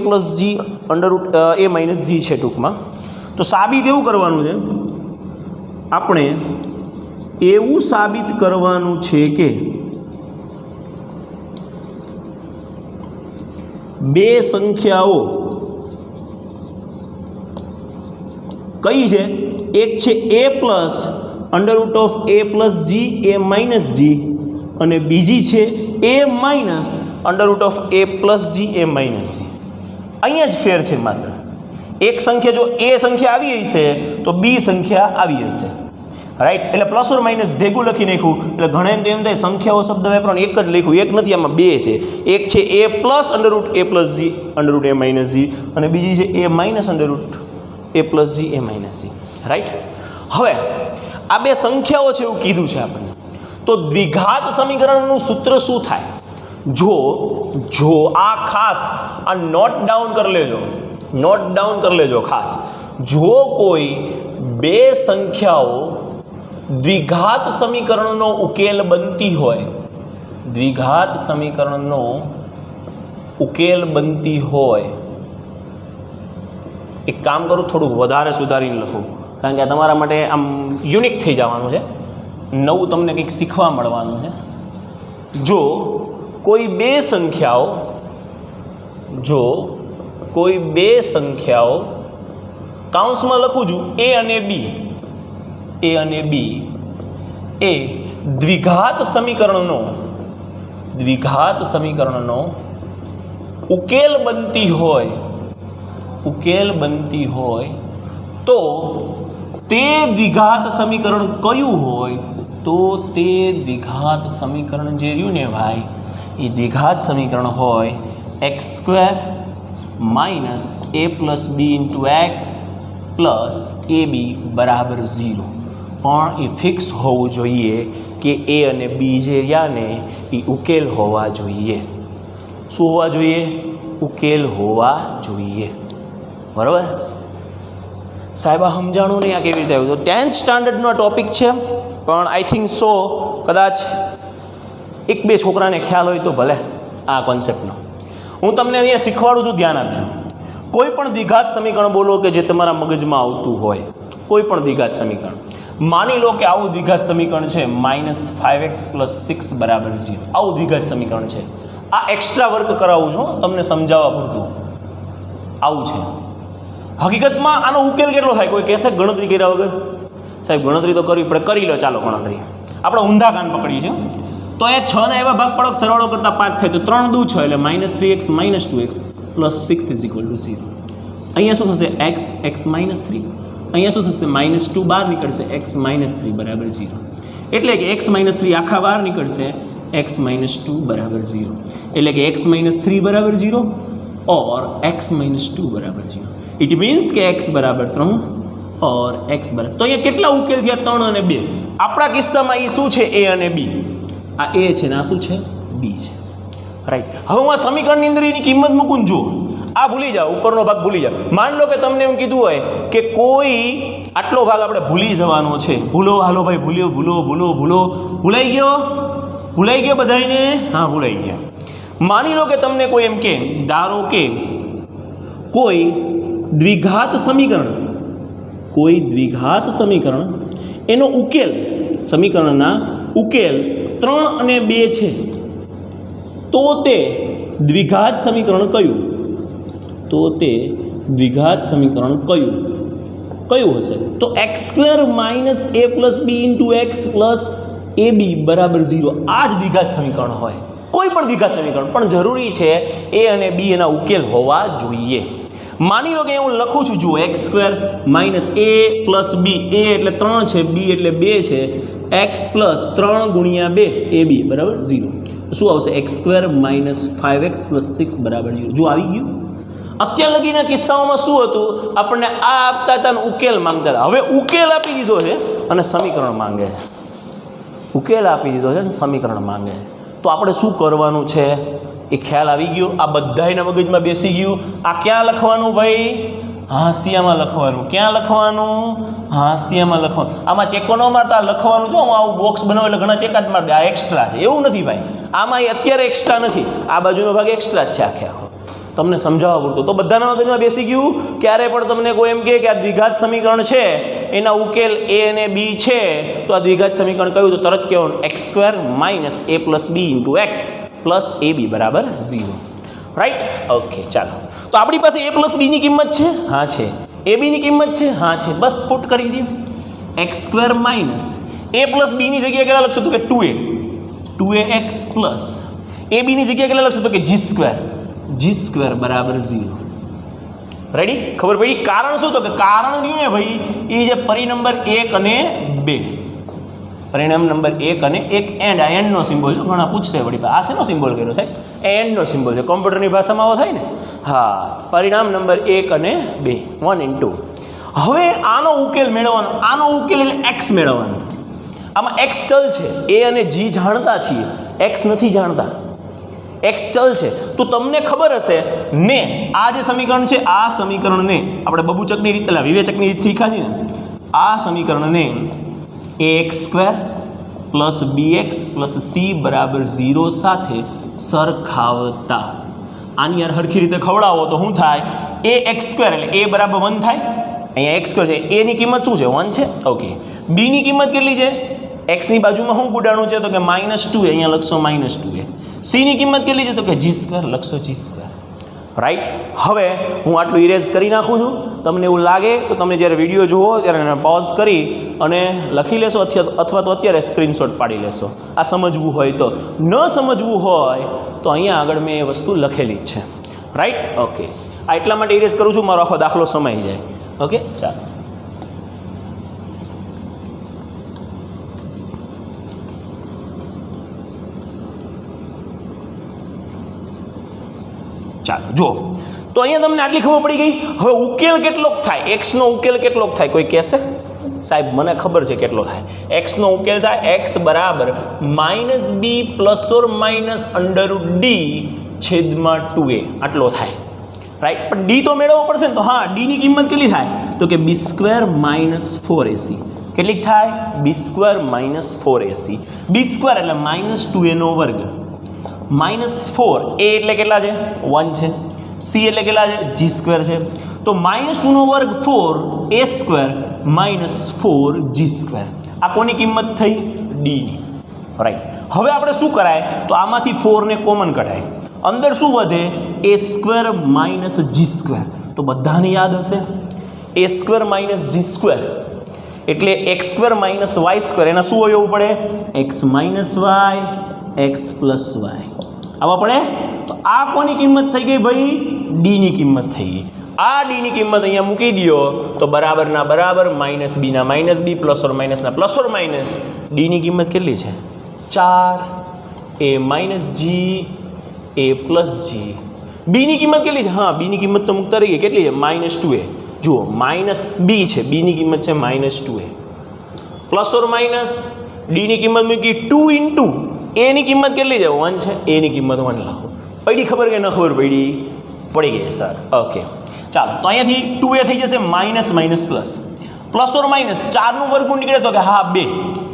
√a+g √a−g છે ટૂંકમાં. તો સાબિત એવું કરવાનું છે આપણે, એવું સાબિત કરવાનું છે કે બે સંખ્યાઓ કઈ છે? એક છે a +√a+g a−g અને બીજી છે a -√a+g a−g. અહીંયા જ ફેર છે માત્ર. એક સંખ્યા જો a સંખ્યા આવી હશે તો b સંખ્યા આવી હશે. રાઈટ? એટલે પ્લસ ઓર માઇનસ ભેગું લખી નાખ્યું. એટલે ઘણા તો એમ થાય સંખ્યાઓ શબ્દ વાપરવાનો, એક જ લખ્યું. એક નથી, આમાં બે છે. એક છે a +√a+g √a−g અને બીજી છે a -√a+g a−g. રાઈટ? હવે આ બે સંખ્યાઓ છે એવું કીધું છે આપણને. તો દ્વિઘાત સમીકરણનું સૂત્ર શું થાય? જો આ ખાસ આ નોટ ડાઉન કરી લેજો ખાસ. જો કોઈ બે સંખ્યાઓ દ્વિઘાત સમીકરણનો ઉકેલ બનતી હોય, દ્વિઘાત સમીકરણનો ઉકેલ બનતી હોય, એક કામ કરું, થોડુંક વધારે સુધારીને લખું, કારણ કે તમારા માટે આમ યુનિક થઈ જવાનું છે, નવું તમને કંઈક શીખવા મળવાનું છે. જો કોઈ બે સંખ્યાઓ કાઉન્સમાં લખું છું a અને b એ દ્વિઘાત સમીકરણનો ઉકેલ બનતી હોય તો તે દ્વિઘાત સમીકરણ કયું હોય? તો તે દ્વિઘાત સમીકરણ જે રહ્યું ને ભાઈ, એ દ્વિઘાત સમીકરણ હોય x² - a+b × x + ab બરાબર 0. પણ એ ફિક્સ હોવું જોઈએ કે a અને b જે રહ્યા ને એ ઉકેલ હોવા જોઈએ. શું હોવા જોઈએ? ઉકેલ હોવા જોઈએ. બરાબર સાહેબ? આ સમજાણું નહીં આ કેવી રીતે આવ્યું? તો 10th સ્ટાન્ડર્ડનો ટોપિક છે, પણ આઈ થિંક સો કદાચ એક બે છોકરાને ખ્યાલ હોય તો ભલે આ કોન્સેપ્ટનો. હું તમને અહીંયા શીખવાડું છું, ધ્યાન આપજો. કોઈ પણ દ્વિઘાત સમીકરણ બોલો કે જે તમારા મગજમાં આવતું હોય, કોઈ પણ દ્વિઘાત સમીકરણ. માની લો કે આવું દ્વિઘાત સમીકરણ છે -5x + 6 બરાબર 0. આવું દ્વિઘાત સમીકરણ છે. આ એક્સ્ટ્રા વર્ક કરાવું છું તમને સમજાવવા પૂરતું. આવું છે. હકીકતમાં આનો ઉકેલ કેટલો થાય? કોઈ કહેશે ગણતરી કર્યા વગર? સાહેબ ગણતરી તો કરવી પડે. કરી લો, ચાલો ગણતરી. આપણે ઊંધા કાન પકડીએ છીએ. તો અહીંયા 6 ના એવા ભાગ પાડો સરવાળો કરતાં 5 થાય તો 3 દુ 6 એટલે -3x - 2x + 6 = 0. અહીંયા શું થશે? x - 3. અહીંયા શું થશે? -2 બહાર નીકળશે, x - 3 બરાબર 0. એટલે કે x - 3 આખા બહાર નીકળશે, x - 2 બરાબર 0. એટલે કે x - 3 બરાબર 0 और x - 2 બરાબર 0. इट मीन्स કે x બરાબર 3 और x બરાબર. તો અહીંયા કેટલા ઉકેલ થયા? 3 અને 2. આપણા કિસ્સામાં એ શું છે? a અને b. આ a છે ને આ શું છે? b છે. રાઈટ? હવે હું આ સમીકરણની અંદર એની કિંમત મૂકું જો. આ ભૂલી જાઓ, ઉપરનો ભાગ ભૂલી જાઓ. માન લો કે તમને એમ કીધું હોય કે કોઈ આટલો ભાગ આપણે ભૂલી જવાનો છે. ભૂલો, હાલો ભાઈ ભૂલો. ભૂલાઈ ગયો બધાને? હા ભૂલાઈ ગયા. માની લો કે તમને કોઈ એમ કે, ધારો કે કોઈ દ્વિઘાત સમીકરણ એનો ઉકેલ સમીકરણના ઉકેલ 3 અને 2 છે તો તે દ્વિઘાત સમીકરણ કયું હશે? તો x² - a + b * x + ab = 0. આ જ દ્વિઘાત સમીકરણ હોય, કોઈ પણ દ્વિઘાત સમીકરણ, પણ જરૂરી છે a અને b એના ઉકેલ હોવા જોઈએ. માની લો કે હું લખું છું, જુઓ x² - a + b, a એટલે 3 છે, b એટલે 2 છે, x + 3 × 2 ab = 0. શું આવશે? x² - 5x + 6 = 0. જો આવી ગયું. અત્યાર લગીના કિસ્સાઓમાં શું હતું? આપણને આ આપતા હતા અને ઉકેલ માંગતા હતા. હવે ઉકેલ આપી દીધો છે અને સમીકરણ માંગે છે. તો આપણે શું કરવાનું છે એ ખ્યાલ આવી ગયો? આ બધાયના મગજમાં બેસી ગયું? આ ક્યાં લખવાનું ભાઈ? હાંસિયામાં લખવાનું. ક્યાં લખવાનું? હાંસિયામાં લખવાનું. આમાં ચેકો ન મારતા લખવાનું. જો હું આવું બોક્સ બનાવું એટલે ઘણા ચેકા જ મારતા, આ એક્સ્ટ્રા છે. એવું નથી ભાઈ, આમાં એ અત્યારે એક્સ્ટ્રા નથી, આ બાજુનો ભાગ એક્સ્ટ્રા જ છે આખો. તમને સમજાવવા પૂરતું. તો બધાના મગજમાં બેસી ગયું? ક્યારે પણ તમને કોઈ એમ કહે કે આ દ્વિઘાત સમીકરણ છે, એના ઉકેલ a અને b છે, તો આ દ્વિઘાત સમીકરણ કયું? તો તરત કહેવાનું x² - a + b * x + ab = 0. Right? Okay, ચાલો. તો આપણી પાસે a + b ની કિંમત છે? હા છે. ab ની કિંમત છે? હા છે. બસ પુટ કરી દઈએ. x² - a + b ની જગ્યાએ કેટલા લખશું? તો કે 2ax + ab ની જગ્યાએ કેટલા લખશું? તો કે g² = 0. રેડી? ખબર પડી? કારણ શું? તો કે કારણ રહ્યું ને ભાઈ, એ જે પરિનંબર 1 અને 2, પરિણામ નંબર 1 અને 1 એન્ડ, આ એન્ડનો સિમ્બોલ છે. ઘણા પૂછશે વળી, આ શેનો સિમ્બોલ કર્યો સાહેબ? એ એન્ડનો સિમ્બોલ છે. કોમ્પ્યુટરની ભાષામાં આવો થાય ને. હા, પરિણામ નંબર 1 અને 2, 1 and 2. હવે આનો ઉકેલ મેળવવાનો. આનો ઉકેલ એટલે x મેળવવાનો. આમાં x ચલ છે, a અને g જાણતા છીએ, x નથી જાણતા. x ચલ છે. તો તમને ખબર હશે ને, આ જે સમીકરણ છે, આ સમીકરણને આપણે બબૂચકની રીત, એટલે વિવેચકની રીત શીખાતી ને, આ સમીકરણને ax² + bx + c = 0 સાથે સરખાવતા આની યાર હરખી રીતે ખવડાવો તો શું થાય? ax² એટલે a = 1 થાય. અહીંયા x² છે, a ની કિંમત શું છે? 1 છે. ઓકે. b ની કિંમત કેટલી છે? x ની બાજુમાં શું ગુડાણું છે? તો કે -2a, અહીંયા લખશો -2a. c ની કિંમત કેટલી છે? તો કે g² લખશો g². રાઈટ? હવે હું આટલું ઇરેઝ કરી નાખું છું. તમને એવું લાગે તો તમે જ્યારે વિડીયો જુઓ ત્યારે એને પોઝ કરી અને લખી લેશો, અથવા તો અત્યારે સ્ક્રીનશોટ પાડી લેશો, આ સમજવું હોય તો. ન સમજવું હોય તો અહીંયા આગળ મેં એ વસ્તુ લખેલી જ છે. રાઈટ? ઓકે. આ એટલા માટે ઇરેઝ કરું છું, મારો આખો દાખલો સમાઈ જાય. ઓકે, ચાલો. ચાલો જુઓ. તો અહીંયા તમને આટલી ખબર પડી ગઈ. હવે ઉકેલ કેટલોક થાય? x નો ઉકેલ કેટલોક થાય? કોઈ કહેશે? સાહેબ મને ખબર છે કેટલો થાય. x નો ઉકેલ થાય x = -b ± √d/2a. આટલો થાય. રાઈટ? પણ d તો મેળવવો પડશે ને. તો હા, d ની કિંમત કેટલી થાય? તો કે b² - 4ac. કેટલી થાય? b² - 4ac. b² એટલે -2a². -4, a એટલે કેટલા છે? 1 છે. c એટલે કેટલા છે? g² છે. તો -2² 4a² - 4g². આ કોની કિંમત થઈ? d ની. રાઈટ? હવે આપણે શું કરાય? તો આમાંથી 4 ને કોમન કઢાય. અંદર શું વધે? a² - g². તો બધાને યાદ હશે a² - g² એટલે x² - y². એના શું હોય એવું પડે? x - y x + y આવા પડે. તો આ કોની કિંમત થઈ ગઈ ભાઈ? d ની કિંમત થઈ ગઈ. આ d ની કિંમત અહીંયા મૂકી દો તો બરાબરના બરાબર, -b ના -b, ± ના ±, d ની કિંમત કેટલી છે? 4, a - g, a + g. b ની કિંમત કેટલી છે? હા, b ની કિંમત તો મૂકતા રહી ગઈ. કેટલી છે? -2a. જુઓ, -b છે, b ની કિંમત છે -2a. ± d ની કિંમત મૂકી 2 * a ની કિંમત કેટલી છે? 1 છે. a ની કિંમત 1 લાખો. પડી ખબર કે ન ખબર પડી? પડી ગઈ સર. ઓકે, ચાલો. તો અહીંયાથી 2a થઈ જશે ±+. પ્લસ ઓર માઇનસ 4નું વર્ગમૂળ નીકળે તો કે હા 2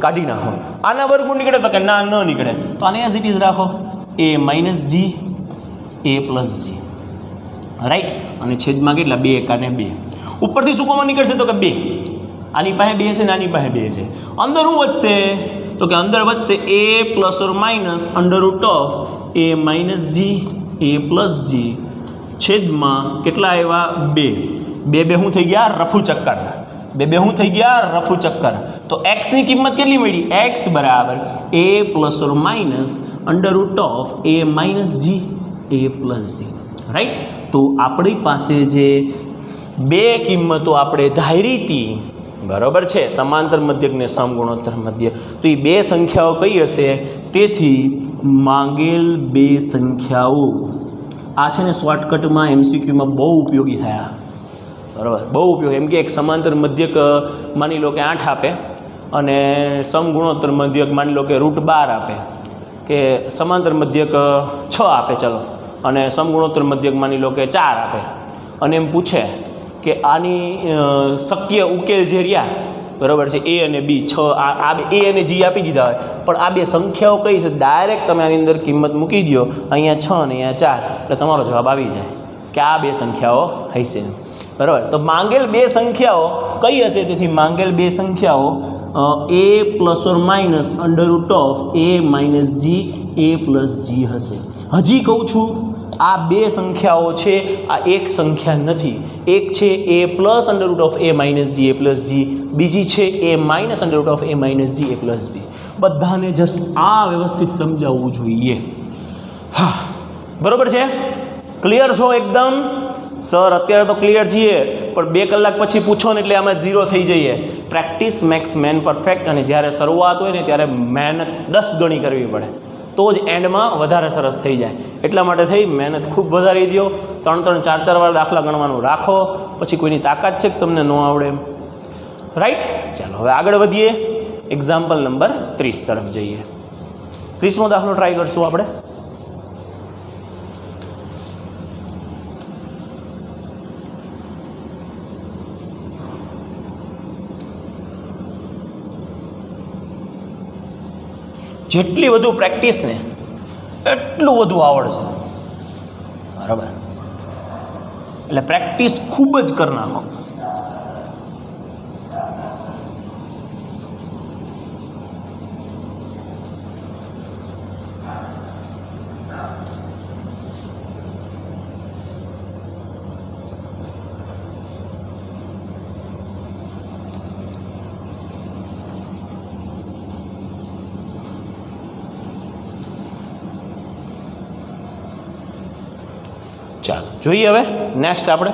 કાઢી નાખો. આના વર્ગમૂળ નીકળે તો કે ના ન નીકળે. તો આને એઝ ઇટ ઇઝ રાખો. a - g a + g. Right, અને છેદમાં કેટલા? 2 એકાને 2. ઉપરથી શું કોમન નીકળશે? તો કે 2. આની પાસે 2 છે ને આની પાસે 2 છે. અંદર શું વધશે? તો કે અંદર વધશે a plus or minus under root of a minus G a plus g છેદમાં કેટલા આવ્યા? 2. 2 શું થઈ ગયા? રફુ ચક્કર. 2 શું થઈ ગયા? રફુ ચક્કર. તો x ની કિંમત કેટલી મળી? x બરાબર a plus or minus under root of a minus G a plus G. Right, તો આપણી પાસે જે બે કિંમતો આપણે ધારી હતી, બરાબર છે, સમાંતર મધ્યક ને સમગુણોત્તર મધ્યક, તો એ બે સંખ્યાઓ કઈ હશે? તેથી માંગેલ બે સંખ્યાઓ આ છે ને શોર્ટકટમાં MCQમાં બહુ ઉપયોગી થયા. બરાબર, બહુ ઉપયોગી. એમ કે એક સમાંતર મધ્યક માની લો કે 8 આપે અને સમગુણોત્તર મધ્યક માની લો કે √12 આપે, કે સમાંતર મધ્યક 6 આપે ચલો, અને સમગુણોત્તર મધ્યક માની લો કે 4 આપે, અને એમ પૂછે કે આની શક્ય ઉકેલ જે રહ્યા, બરાબર છે, A અને B, 6 આ A અને G આપી દીધા હોય, પણ આ બે સંખ્યાઓ કઈ છે? ડાયરેક્ટ તમે આની અંદર કિંમત મૂકી દો, અહીંયા 6 અને અહીંયા 4, એટલે તમારો જવાબ આવી જાય કે આ બે સંખ્યાઓ હશે. બરાબર, તો માંગેલ બે સંખ્યાઓ કઈ હશે? તેથી માંગેલ બે સંખ્યાઓ a plus or minus under root of a minus G a plus g હશે. હજી કહું છું, આ બે સંખ્યાઓ છે, આ એક સંખ્યા નથી. એક છે a plus under root of a minus G a plus g, બીજી છે a minus under root of a minus G a plus b. બધાને જસ્ટ આ વ્યવસ્થિત સમજાવવું જોઈએ. હા, બરાબર છે? ક્લિયર છો એકદમ? સર અત્યારે તો ક્લિયર છીએ, પણ 2 કલાક પછી પૂછો ને એટલે આમાં 0 થઈ જઈએ. પ્રેક્ટિસ મેક્સ મેન પરફેક્ટ, અને જ્યારે શરૂઆત હોય ને ત્યારે મહેનત 10 ગણી કરવી પડે, તો જ એન્ડમાં વધારે સરસ થઈ જાય. એટલા માટે થઈ મહેનત ખૂબ વધારી દો. 3-3, 4-4 વાર દાખલા ગણવાનું રાખો, પછી કોઈની તાકાત છે કે તમને ન આવડે. રાઈટ, ચાલો હવે આગળ વધીએ. એક્ઝામ્પલ નંબર 30 તરફ જઈએ. 30મો દાખલો ટ્રાય કરશું આપણે. જેટલી વધુ પ્રેક્ટિસ ને એટલું વધુ આવડશે. બરાબર, એટલે પ્રેક્ટિસ ખૂબ જ કરી નાખો. ચાલો જોઈએ હવે નેક્સ્ટ આપણે.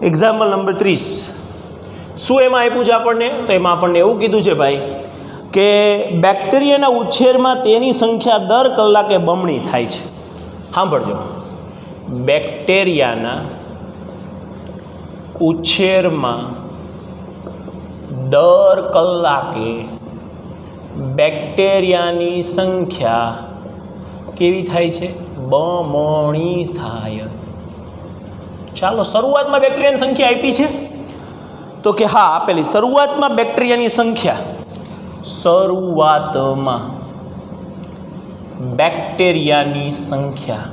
Example number 30. શું એમાં આપ્યું છે આપણને? તો એમાં આપણને એવું કીધું છે ભાઈ કે બેક્ટેરિયાના ઉછેરમાં તેની સંખ્યા દર કલાકે બમણી થાય છે. સાંભળજો, બેક્ટેરિયાના ઉછેરમાં દર કલાકે બેક્ટેરિયાની સંખ્યા કેવી થાય છે? બમણી થાય. ચાલો, શરૂઆતમાં બેક્ટેરિયાની સંખ્યા આપી છે તો કે હા આપેલી. શરૂઆતમાં બેક્ટેરિયાની સંખ્યા, શરૂઆતમાં બેક્ટેરિયાની સંખ્યા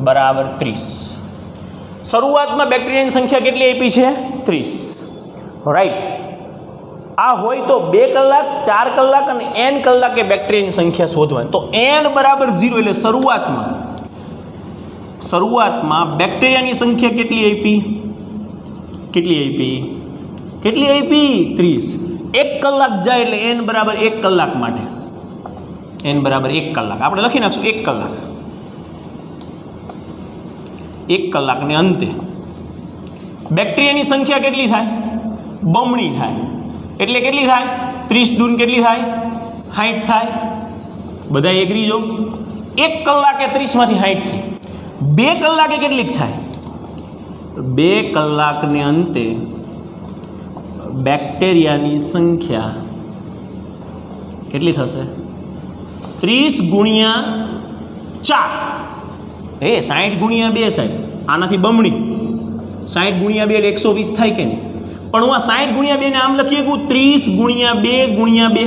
બરાબર 30. શરૂઆતમાં બેક્ટેરિયાની સંખ્યા કેટલી આપી છે? 30. રાઈટ, આ હોય તો 2 કલાક, 4 કલાક અને n કલાકે બેક્ટેરિયાની સંખ્યા શોધવાની. તો n બરાબર 0, એટલે શરૂઆતમાં બેક્ટેરિયાની સંખ્યા કેટલી આપી? કેટલી આપી? 30. 1 કલાક જાય એટલે n બરાબર 1 કલાક માટે, n બરાબર 1 કલાક આપણે લખી નાખશું. 1 કલાક, 1 કલાકને અંતે બેક્ટેરિયાની સંખ્યા કેટલી થાય? બમણી થાય. એટલે કેટલી થાય? 30 દૂન કેટલી થાય? 60 થાય. બધા એગ્રી જો? 1 કલાકે 30 માંથી 60 થઈ. 2 કલાકે કેટલીક થાય? 2 કલાકને અંતે બેક્ટેરિયાની સંખ્યા કેટલી થશે? 30 ગુણ્યા 4, 60 ગુણ્યા 2 સાહેબ, આનાથી બમણી. 60 ગુણ્યા 2 એટલે 120 થાય કે નહીં? પણ હું આ 60 ગુણ્યા 2 ને આમ લખી શકું 30 ગુણ્યા 2 ગુણ્યા 2,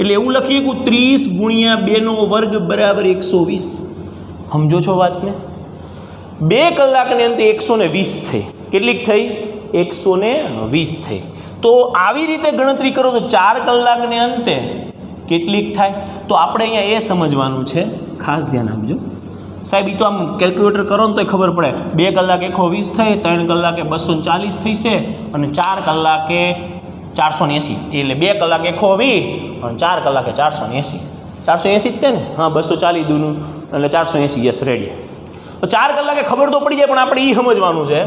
એટલે એવું લખી શકું 30 ગુણ્યા 2 નો વર્ગ બરાબર 120. સમજો છો વાતને? 2 કલાકને અંતે 120 થઈ. કેટલીક થઈ? 120 થઈ. તો આવી રીતે ગણતરી કરો તો 4 કલાકને અંતે કેટલીક થાય? તો આપણે અહીંયા એ સમજવાનું છે, ખાસ ધ્યાન આપજો સાહેબ. એ તો આમ કેલ્ક્યુલેટર કરો ને તો ખબર પડે. 2 કલાક 120 થઈ, 3 કલાકે 240 થઈ છે, અને 4 કલાકે 480. એટલે 2 કલાક 120 અને 4 કલાકે 480. 480 જ તે ને? હા, 240 દૂનું એટલે 480. Yes, ready. તો 4 કલાકે ખબર તો પડી જાય, પણ આપણે એ સમજવાનું છે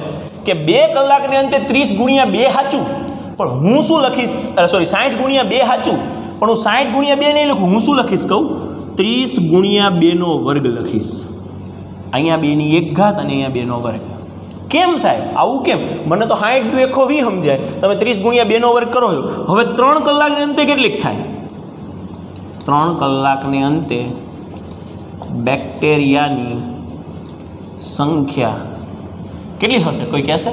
કે 2 કલાકને અંતે 30 ગુણ્યા 2 સાચું, પણ હું શું લખીશ? સોરી, 60 ગુણ્યા 2 સાચું, પણ હું 60 ગુણ્યા 2 નહીં લખું. હું શું લખીશ કહું? 30 ગુણ્યા 2 નો વર્ગ લખીશ. અહીંયા 2 ની 1 ઘાત અને અહીંયા 2 નો વર્ગ. કેમ સાહેબ આવું કેમ? મને તો 60 દુ 120 સમજાય, તમે 30 ગુણ્યા 2 નો વર્ગ કરો છો. હવે 3 કલાકને અંતે કેટલીક થાય? 3 કલાકને અંતે બેક્ટેરિયાની સંખ્યા કેટલી થશે? કોઈ કહેશે?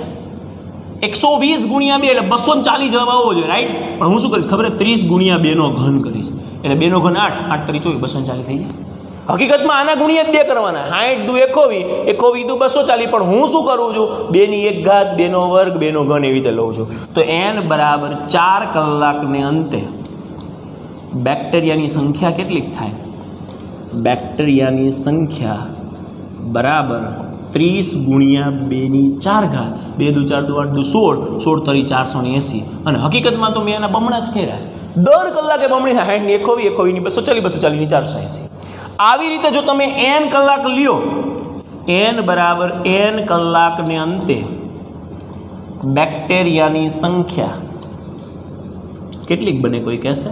120 ગુણ્યા 2 એટલે 240 જવાબ આવવો જોઈએ, રાઈટ? પણ હું શું કરીશ ખબર? 30 ગુણ્યા 2 નો ઘન કરીશ, એટલે 2 નો ઘન 8, 8 તરી 24, 240 થઈ જાય. હકીકતમાં આના ગુણ્યા જ 2 કરવાના. 60 દુ 21, 21 દુ 240, પણ હું શું કરું છું? 2 ની 1 ઘાત, 2 નો વર્ગ, 2 નો ઘન, એવી રીતે લઉં છું. તો n બરાબર 4 કલાકને અંતે બેક્ટેરિયાની સંખ્યા કેટલીક થાય? બેક્ટેરિયાની સંખ્યા બરાબર 30 ગુણ્યા 2 ની 4 ઘાત, 2 દુ 4 દુ 8 દુ 16, 16 તરી 480. અને હકીકતમાં તો મેં એના બમણા જ કર્યા. દર કલાકે બમણી થાય. 60 ની 21, 21 ની 240, 240 ની 480. આવી રીતે જો તમે n કલાક લ્યો, n બરાબર n કલાકને અંતે બેક્ટેરિયાની સંખ્યા કેટલીક બને? કોઈ કહેશે?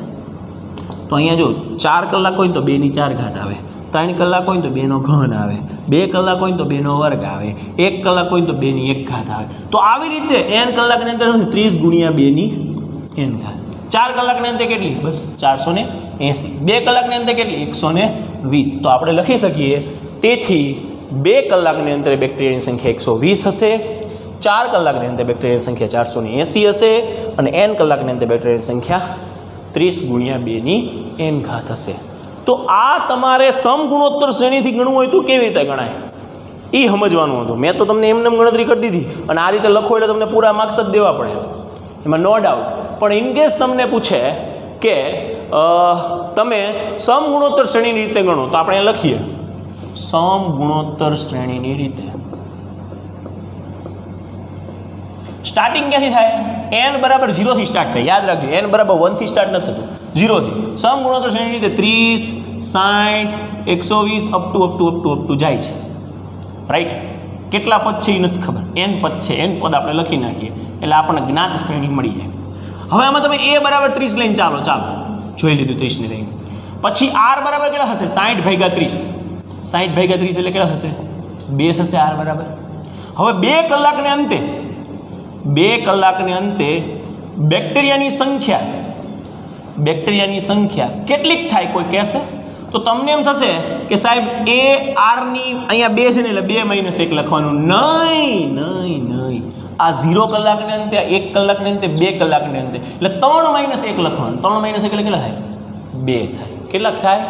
તો અહીંયા જો 4 કલાક હોય તો 2 ની 4 ઘાત આવે, 3 કલાક હોય તો 2 નો ઘન આવે, 2 કલાક હોય તો 2 નો વર્ગ આવે, 1 કલાક હોય તો 2 ની 1 ઘાત આવે. તો આવી રીતે n કલાકની અંદર 30 ગુણ્યા 2 ની n ઘાત. 4 કલાકની અંતે કેટલી? બસ 480. 2 કલાકની અંતે કેટલી? 120. તો આપણે લખી શકીએ, તેથી 2 કલાકની અંતરે બેક્ટેરિયાની સંખ્યા 120 હશે, 4 કલાકની અંતે બેક્ટેરિયાની સંખ્યા 480 હશે, અને n કલાકની અંતે બેક્ટેરિયાની સંખ્યા 30 ગુણ્યા 2 ની n ઘાત હશે. તો આ તમારે સમગુણોત્તર શ્રેણીથી ગણવું હોય તો કેવી રીતે ગણાય એ સમજવાનું હતું. મેં તો તમને એમને ગણતરી કરી દીધી, અને આ રીતે લખો એટલે તમને પૂરા માર્ક્સ જ દેવા પડે, એમાં નો ડાઉટ. પણ ઇનકેસ તમને પૂછે કે તમે સમગુણોત્તર શ્રેણીની રીતે ગણો, તો આપણે લખીએ સમગુણોત્તર શ્રેણીની રીતે. સ્ટાર્ટિંગ ક્યાંથી થાય? n બરાબર 0 થી સ્ટાર્ટ થાય. યાદ રાખજો, n બરાબર 1 થી સ્ટાર્ટ નથી થતું, 0 થી. સમગુણોત્તર શ્રેણીની રીતે 30, 60, 120 અપ ટુ જાય છે, રાઈટ? કેટલા પદ છે એ નથી ખબર, n પદ છે, n પદ આપણે લખી નાખીએ એટલે આપણને જ્ઞાત શ્રેણી મળી જાય. હવે આમાં તમે a બરાબર 30 લઈને ચાલો જોઈ લીધું 30 ને લઈને. પછી r બરાબર કેટલા થશે? 60 ભાગ્યા 30. 60 ભાગ્યા 30 એટલે કેટલા થશે? 2 થશે r બરાબર. હવે 2 કલાકને અંતે બેક્ટેરિયાની સંખ્યા કેટલીક થાય? કોઈ કહેશે? તો તમને એમ થશે કે સાહેબ એ આર ની અહીંયા 2 છે ને એટલે 2 - 1 લખવાનું. નહીં. આ 0 કલાકને અંતે, 1 કલાકને અંતે, 2 કલાકને અંતે, એટલે 3 - 1 લખવાનું. 3 - 1 એટલે કેટલા થાય? 2 થાય. કેટલાક થાય?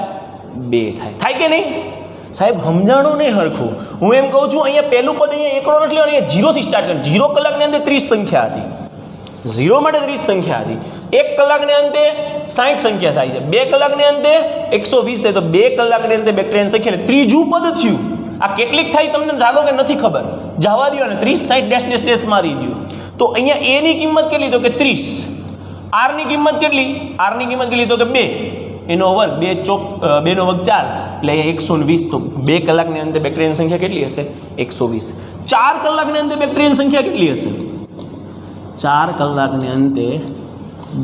2 થાય. થાય કે નહીં સાહેબ? સમજાણું નહીં હરખું. હું એમ કહું છું, અહીંયા પહેલું પદ અહીંયા એકડો નથી લેવાનું, અહીંયા 0 થી સ્ટાર્ટ કરવાનું. 0 કલાકની અંદર 30 સંખ્યા હતી, 0 માટે 30 સંખ્યા હતી. 1 કલાકને અંતે 60 સંખ્યા થાય છે, 2 કલાકને અંતે 120 થાય. તો 2 કલાકની અંતે બેક્ટેરિયાની સંખ્યા, એટલે ત્રીજું પદ થયું. આ કેટલીક થાય તમને જાગો કે નથી ખબર? જવા દો ને, 30, 60 ડેશ મારી દો. તો અહીંયા a ની કિંમત કેટલી? તો કે 30. r ની કિંમત કેટલી? r ની કિંમત કેટલી? તો કે 2. એનો વર્ગ 2 નો વર્ગ 4, એટલે અહીંયા 120. તો 2 કલાકની અંદર બેક્ટેરિયાની સંખ્યા કેટલી હશે? 120. 4 કલાકની અંદર બેક્ટેરિયાની સંખ્યા કેટલી હશે? 4 કલાકની અંતે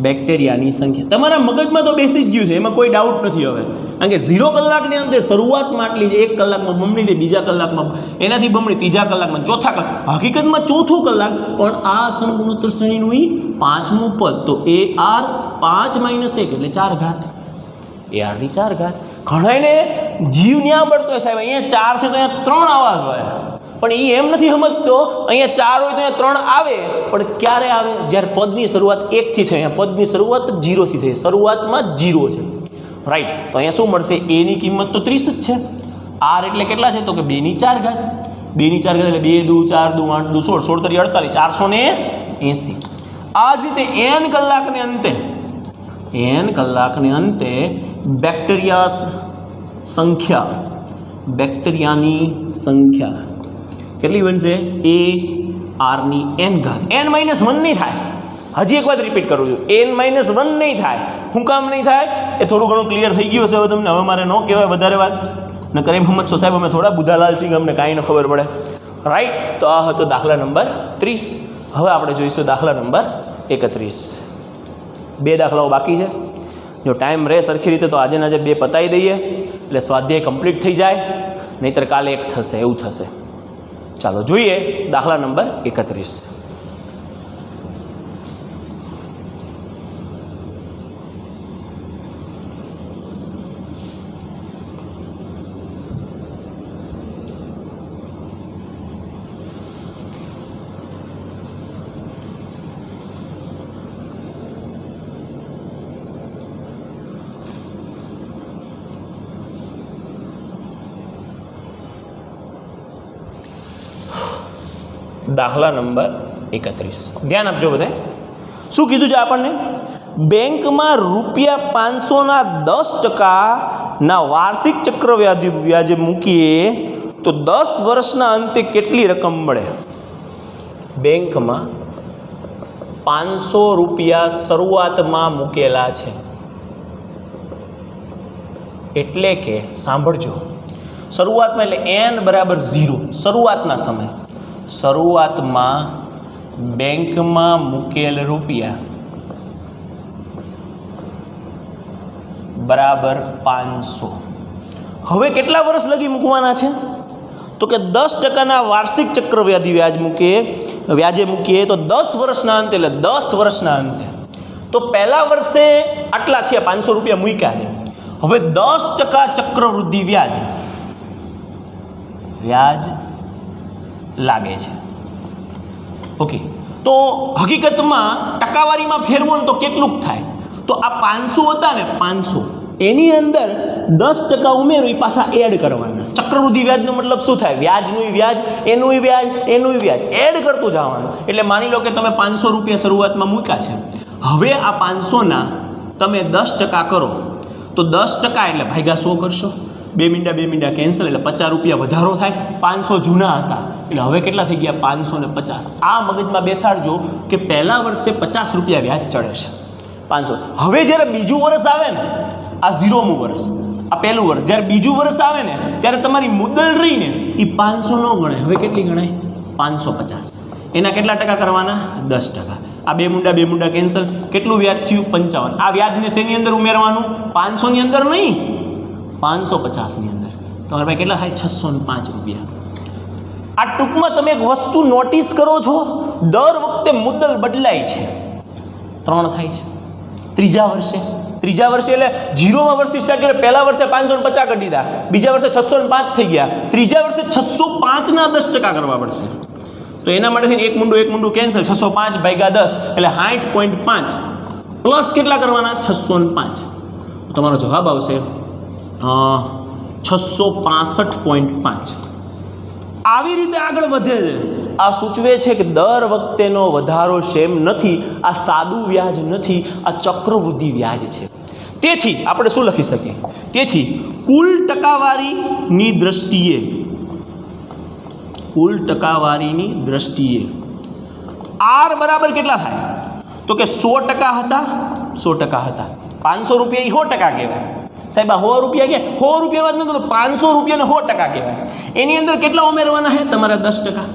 બેક્ટેરિયાની સંખ્યા તમારા મગજમાં તો બેસી જ ગયું છે, એમાં કોઈ ડાઉટ નથી હવે. કારણ કે 0 કલાકની અંતે શરૂઆતમાં આટલી છે, 1 કલાકમાં બમણી થઈ, બીજા કલાકમાં એનાથી બમણી, ત્રીજા કલાકમાં, ચોથા કલાક, હકીકતમાં ચોથું કલાક. પણ આ સમગુણોત્તર શ્રેણીનું 5મું પદ. તો AR 5 - 1 એટલે 4 ઘાત. AR ની 4 ઘાત. ઘણાને જીવ ન્યા પડતો હોય સાહેબ, અહીંયા 4 છે તો અહીંયા 3 આવા જ હોય, પણ એ એમ નથી સમજતો અહીંયા 4 હોય તો અહીંયા 3 આવે, પણ ક્યારે આવે? જ્યારે પદની શરૂઆત 1 થી થઈ. અહીંયા પદની શરૂઆત 0 થી થઈ, શરૂઆતમાં 0 છે, રાઈટ. તો અહીંયા શું મળશે? a ની કિંમત તો 30 જ છે. r એટલે કેટલા છે? તો કે 2 ની 4 ઘાત. 2 ની 4 ઘાત એટલે 2 દુ 4 દુ 8 દુ 16, 16 તરી 48, 480. આ જ રીતે n કલાકને અંતે બેક્ટેરિયાની સંખ્યા કેટલી બનશે? a r ની n ઘાત. n - 1 નહીં થાય. હજી એક વાત રિપીટ કરું છું, n - 1 નહીં થાય. શું કામ નહીં થાય? એ થોડું ઘણું ક્લિયર થઈ ગયું હશે હવે તમને. હવે મારે ન કહેવાય વધારે વાત, ન કરે સમજશો સાહેબ અમે થોડા બુધાલાલ સિંહ, અમને કાંઈ ન ખબર પડે, રાઈટ. તો આ હતો દાખલા નંબર 30. હવે આપણે જોઈશું દાખલા નંબર 31. 2 દાખલાઓ બાકી છે. જો ટાઈમ રહે સરખી રીતે તો આજે 2 પતાવી દઈએ એટલે સ્વાધ્યાય કમ્પ્લીટ થઈ જાય, નહીંતર કાલે 1 થશે, એવું થશે. ચાલો જોઈએ દાખલા નંબર 31. દાખલા નંબર 31 ધ્યાન આપજો બધે. શું કીધું છે આપણને? બેંકમાં ₹500ના 10% વાર્ષિક ચક્રવ્યાજે મૂકીએ તો 10 વર્ષના અંતે કેટલી રકમ મળે? બેંકમાં ₹500 શરૂઆતમાં મૂકેલા છે, એટલે કે સાંભળજો, શરૂઆતમાં એટલે n બરાબર 0, શરૂઆતના સમય, શરૂઆતમાં બેંકમાં મૂકેલ રૂપિયા બરાબર 500. હવે કેટલા વર્ષ લગી મૂકવાના છે? તો કે 10%ના વાર્ષિક ચક્રવ્યાધિ વ્યાજે મૂકીએ તો 10 વર્ષના અંતે, એટલે 10 વર્ષના અંતે. તો પહેલા વર્ષે આટલા થયા, 500 રૂપિયા મૂક્યા છે. હવે 10% ચક્રવૃદ્ધિ વ્યાજ લાગે છે. ઓકે, તો હકીકતમાં ટકાવારીમાં ફેરવો ને તો કેટલું થાય? તો આ 500 હતા ને, 500 એની અંદર 10% ઉમેરો, એ પાછા એડ કરવાના. ચક્રવૃદ્ધિ વ્યાજનો મતલબ શું થાય? વ્યાજનું વ્યાજ, એનું વ્યાજ એડ કરતું જવાનું. એટલે માની લો કે તમે 500 રૂપિયા શરૂઆતમાં મૂક્યા છે. હવે આ 500ના તમે 10% કરો તો 10% એટલે ભાગ્યા 100 કરશો, 2 મીંડા કેન્સલ, એટલે 50 રૂપિયા વધારો થાય. 500 જૂના હતા એટલે હવે કેટલા થઈ ગયા? 550. આ મગજમાં બેસાડજો કે પહેલા વર્ષે 50 રૂપિયા વ્યાજ ચડે છે, 500. હવે જ્યારે બીજું વર્ષ આવે ને, આ 0મું વર્ષ, આ પહેલું વર્ષ, જ્યારે બીજું વર્ષ આવે ને ત્યારે તમારી મુદ્દલ રહીને એ 500 ન ગણાય. હવે કેટલી ગણાય? 550. એના કેટલા ટકા કરવાના? 10%. આ 2 મુંડા કેન્સલ, કેટલું વ્યાજ થયું? 55. આ વ્યાજને શેની અંદર ઉમેરવાનું? 500ની અંદર નહીં, 550ની અંદર. તમારા ભાઈ કેટલા થાય? 605 રૂપિયા. આ ટૂંકમાં તમે એક વસ્તુ નોટિસ કરો છો, દર વખતે મુદ્દલ બદલાય છે. 3 થાય છે ત્રીજા વર્ષે એટલે 0મા વર્ષથી સ્ટાર્ટ કરે. પહેલા વર્ષે 550 કરી દીધા, બીજા વર્ષે 605 થઈ ગયા, ત્રીજા વર્ષે 605ના 10% કરવા પડશે. તો એના માટેથી એક મુંડું કેન્સલ, 605 ભાગ્યા 10 એટલે 60.5 પ્લસ કેટલા કરવાના? 605. તો તમારો જવાબ આવશે 665.5. આવી રીતે આગળ વધે છે. આ સૂચવે છે કે દર વખતેનો વધારો સેમ નથી, આ સાદું વ્યાજ નથી, આ ચક્રવૃદ્ધિ વ્યાજ છે. તેથી આપણે શું લખી શકીએ? તેથી કુલ ટકાવારીની દ્રષ્ટિએ આર બરાબર કેટલા થાય? તો કે 100% હતા, 500 રૂપિયા એ 100% કહેવાય. સાહેબ આ 100 રૂપિયા કે 100 રૂપિયા વાત નથી, 500 રૂપિયાને 100% કહેવાય. એની અંદર કેટલા ઉમેરવાના છે તમારા? 10%.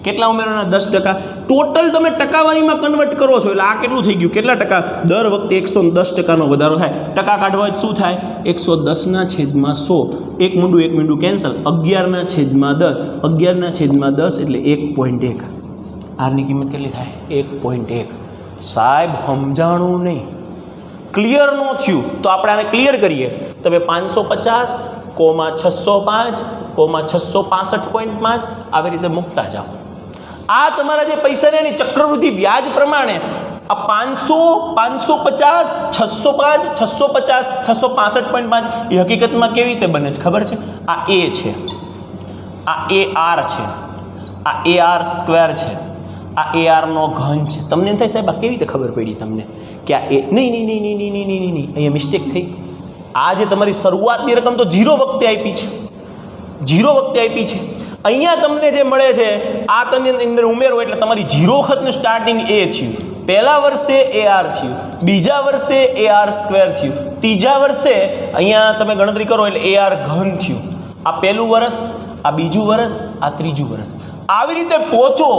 કેટલા ઉમેરવાના? 10%. ટોટલ તમે ટકાવારીમાં કન્વર્ટ કરો છો એટલે આ કેટલું થઈ ગયું? કેટલા ટકા? દર વખતે 110%નો વધારો થાય. ટકા કાઢવા હોય શું થાય? 110/100. એક મુંડું કેન્સલ, 11/10. 11/10 એટલે 1.1. આરની કિંમત કેટલી થાય? 1.1. સાહેબ સમજાણું નહીં, ક્લિયર ન થયું તો આપણે આને ક્લિયર કરીએ. તમે 550, 605 કોમાં 665.5 આવી રીતે મૂકતા જાઓ. આ તમારા જે પૈસા રહ્યા ને ચક્રવૃદ્ધિ વ્યાજ પ્રમાણે આ 500, 550, 605, 650, 665.5 એ હકીકતમાં કેવી રીતે બને છે ખબર છે? આ એ છે, આ એ આર છે, આ એ આર સ્ક્વેર છે, આ એ આરનો ઘન છે. તમને એમ થાય સાહેબ આ કેવી રીતે ખબર પડી તમને કે આ એ નહીં નહીં નહીં નહીં નહીં નહીં નહીં અહીંયા મિસ્ટેક થઈ. આ જે તમારી શરૂઆતની રકમ તો 0 વખતે આપી છે, 0 વખતે આપી છે. અહીંયા તમને જે મળે છે આ તમે અંદર ઉમેરો એટલે તમારી 0 વખતનું સ્ટાર્ટિંગ એ થયું, પહેલા વર્ષે એ આર થયું, બીજા વર્ષે એ આર સ્ક્વેર થયું, ત્રીજા વર્ષે અહીંયા તમે ગણતરી કરો એટલે એ આર ઘન થયું. આ પહેલું વર્ષ, આ બીજું વર્ષ, આ ત્રીજું વર્ષ, આવી રીતે પહોંચો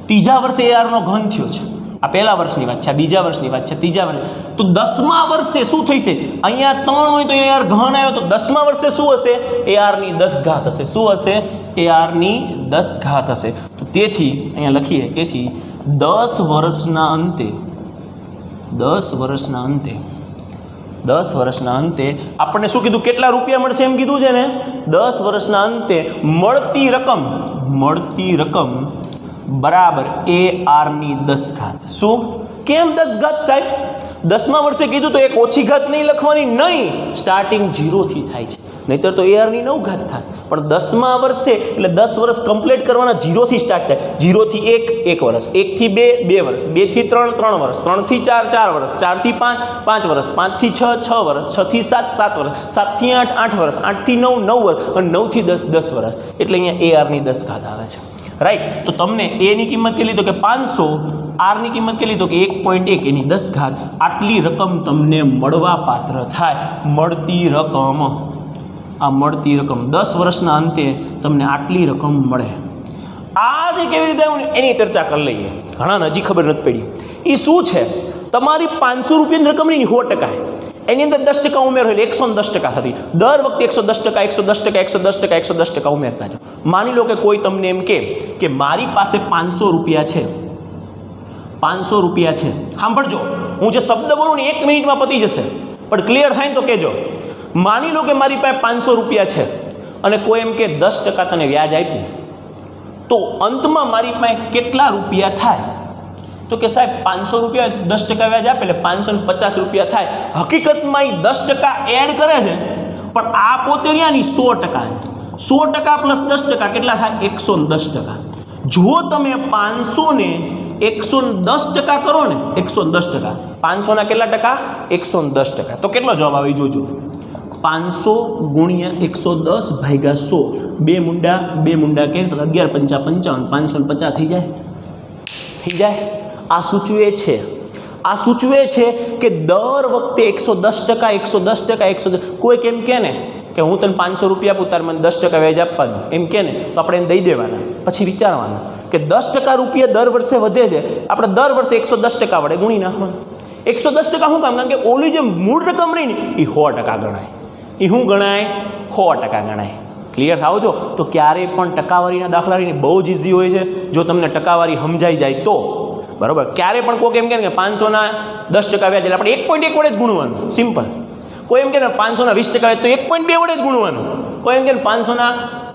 ત્રીજા વર્ષે એ આરનો ઘન થયો છે. આ પહેલા વર્ષની વાત છે, આ બીજા વર્ષની વાત છે, ત્રીજા વર્ષ. તો 10મા વર્ષે શું થશે? અહીંયા 3 હોય તો એ આર ઘન આવ્યો તો 10મા વર્ષે શું હશે? એ આરની 10 ઘાત હશે. શું હશે? એ આરની 10 ઘાત હશે. તો તેથી અહીંયા લખીએ, તેથી 10 વર્ષના અંતે 10 વર્ષના અંતે 10 વર્ષના અંતે આપણને શું કીધું? કેટલા રૂપિયા મળશે એમ કીધું છે ને? 10 વર્ષના અંતે મળતી રકમ બરાબર એ આરની 10 ઘાત. શું? કેમ 10 ઘાત સાહેબ? 10મા વર્ષે કીધું તો એક ઓછી ઘાત નહીં લખવાની, નહીં, સ્ટાર્ટિંગ 0 થી થાય છે, નહીતર તો એ આરની 9 ઘાત થાય. પણ 10મા વર્ષે એટલે 10 વર્ષ કમ્પ્લીટ કરવાના 0 થી સ્ટાર્ટ થાય. 0 થી 1 1 વર્ષ, 1 થી 2 2 વર્ષ, 2 થી 3 3 વર્ષ, 3 થી 4 4 વર્ષ, 4 થી 5 5 વર્ષ, 5 થી 6 6 વર્ષ, 6 થી 7 7 વર્ષ, 7 થી 8 8 વર્ષ, 8 થી 9 9 વર્ષ અને 9 થી 10 10 વર્ષ. એટલે અહીંયા એ આરની 10 ઘાત આવે છે. રાઈટ. તો તમને એની કિંમત કેટલી? તો કે 500. આરની કિંમત કેટલી? તો કે 1.1 એની 10 ઘાત. આટલી રકમ તમને મળવા પાત્ર થાય. મળતી રકમ, આ મળતી રકમ 10 વર્ષના અંતે તમને આટલી રકમ મળે. આ જે કેવી રીતે આવ્યું ને એની ચર્ચા કરી લઈએ. ઘણાને હજી ખબર નથી પડી. એ શું છે? તમારી 500 રૂપિયાની રકમની 100%, એની અંદર 10% ઉમેરો એટલે 110% થતી. દર વખતે 110%, 110%, 110%, 110% ઉમેરતા જાઓ. માની લો કે કોઈ તમને એમ કે મારી પાસે 500 રૂપિયા છે, 500 રૂપિયા છે. સાંભળજો, હું જે શબ્દ બોલું ને 1 મિનિટમાં પતી જશે, પણ ક્લિયર થાય ને તો કહેજો. માની લો કે મારી પાસે 500 રૂપિયા છે અને કોઈ એમ કે 10% તને વ્યાજ આપ્યું, તો અંતમાં મારી પાસે કેટલા રૂપિયા થાય? તો કે સાહેબ 500 રૂપિયા 10% વ્યાજ આપે એટલે 550 રૂપિયા થાય. હકીકતમાં એ 10% એડ કરે છે, પણ આ પોતે રહ્યાની 100%. 100% પ્લસ 10% કેટલા થાય? 110%. જો તમે 500 ને 110% કરો ને, 110%, 500 ના કેટલા ટકા? 110%. તો કેટલો જવાબ આવે જોજો. 500 ગુણ્યા 110 ભાગ્યા 100, 2 મુંડા કેન્સલ, 11 પંચા 55, 550 થઈ જાય. થઈ જાય. આ સૂચવે છે કે દર વખતે 110%, 110%, કોઈ કેમ કહે ને કે હું તને 500 રૂપિયા આપું, તારે મને 10% વ્યાજ આપવાનું, એમ કહે ને તો આપણે એને દઈ દેવાના. પછી વિચારવાનું કે 10% રૂપિયા દર વર્ષે વધે છે, આપણે દર વર્ષે 110% વડે ગુણી નાખવાનું. 110% શું કામ? કારણ કે ઓલી જે મૂળ રકમ રહી ને એ 100% ગણાય. એ શું ગણાય? 100% ગણાય. ક્લિયર થાવ છો? તો ક્યારેય પણ ટકાવારીના દાખલા રહીને બહુ જ ઇઝી હોય છે જો તમને ટકાવારી સમજાઈ જાય તો. બરાબર. ક્યારે પણ કોઈ એમ કહે કે 500 ના 10% વ્યાજ એટલે આપણે 1.1 વડે જ ગુણવાનું, સિમ્પલ. કોઈ એમ કહે ને 500 ના 20% વ્યાજ તો 1.2 વડે જ ગુણવાનું. કોઈ એમ કહે 500 ના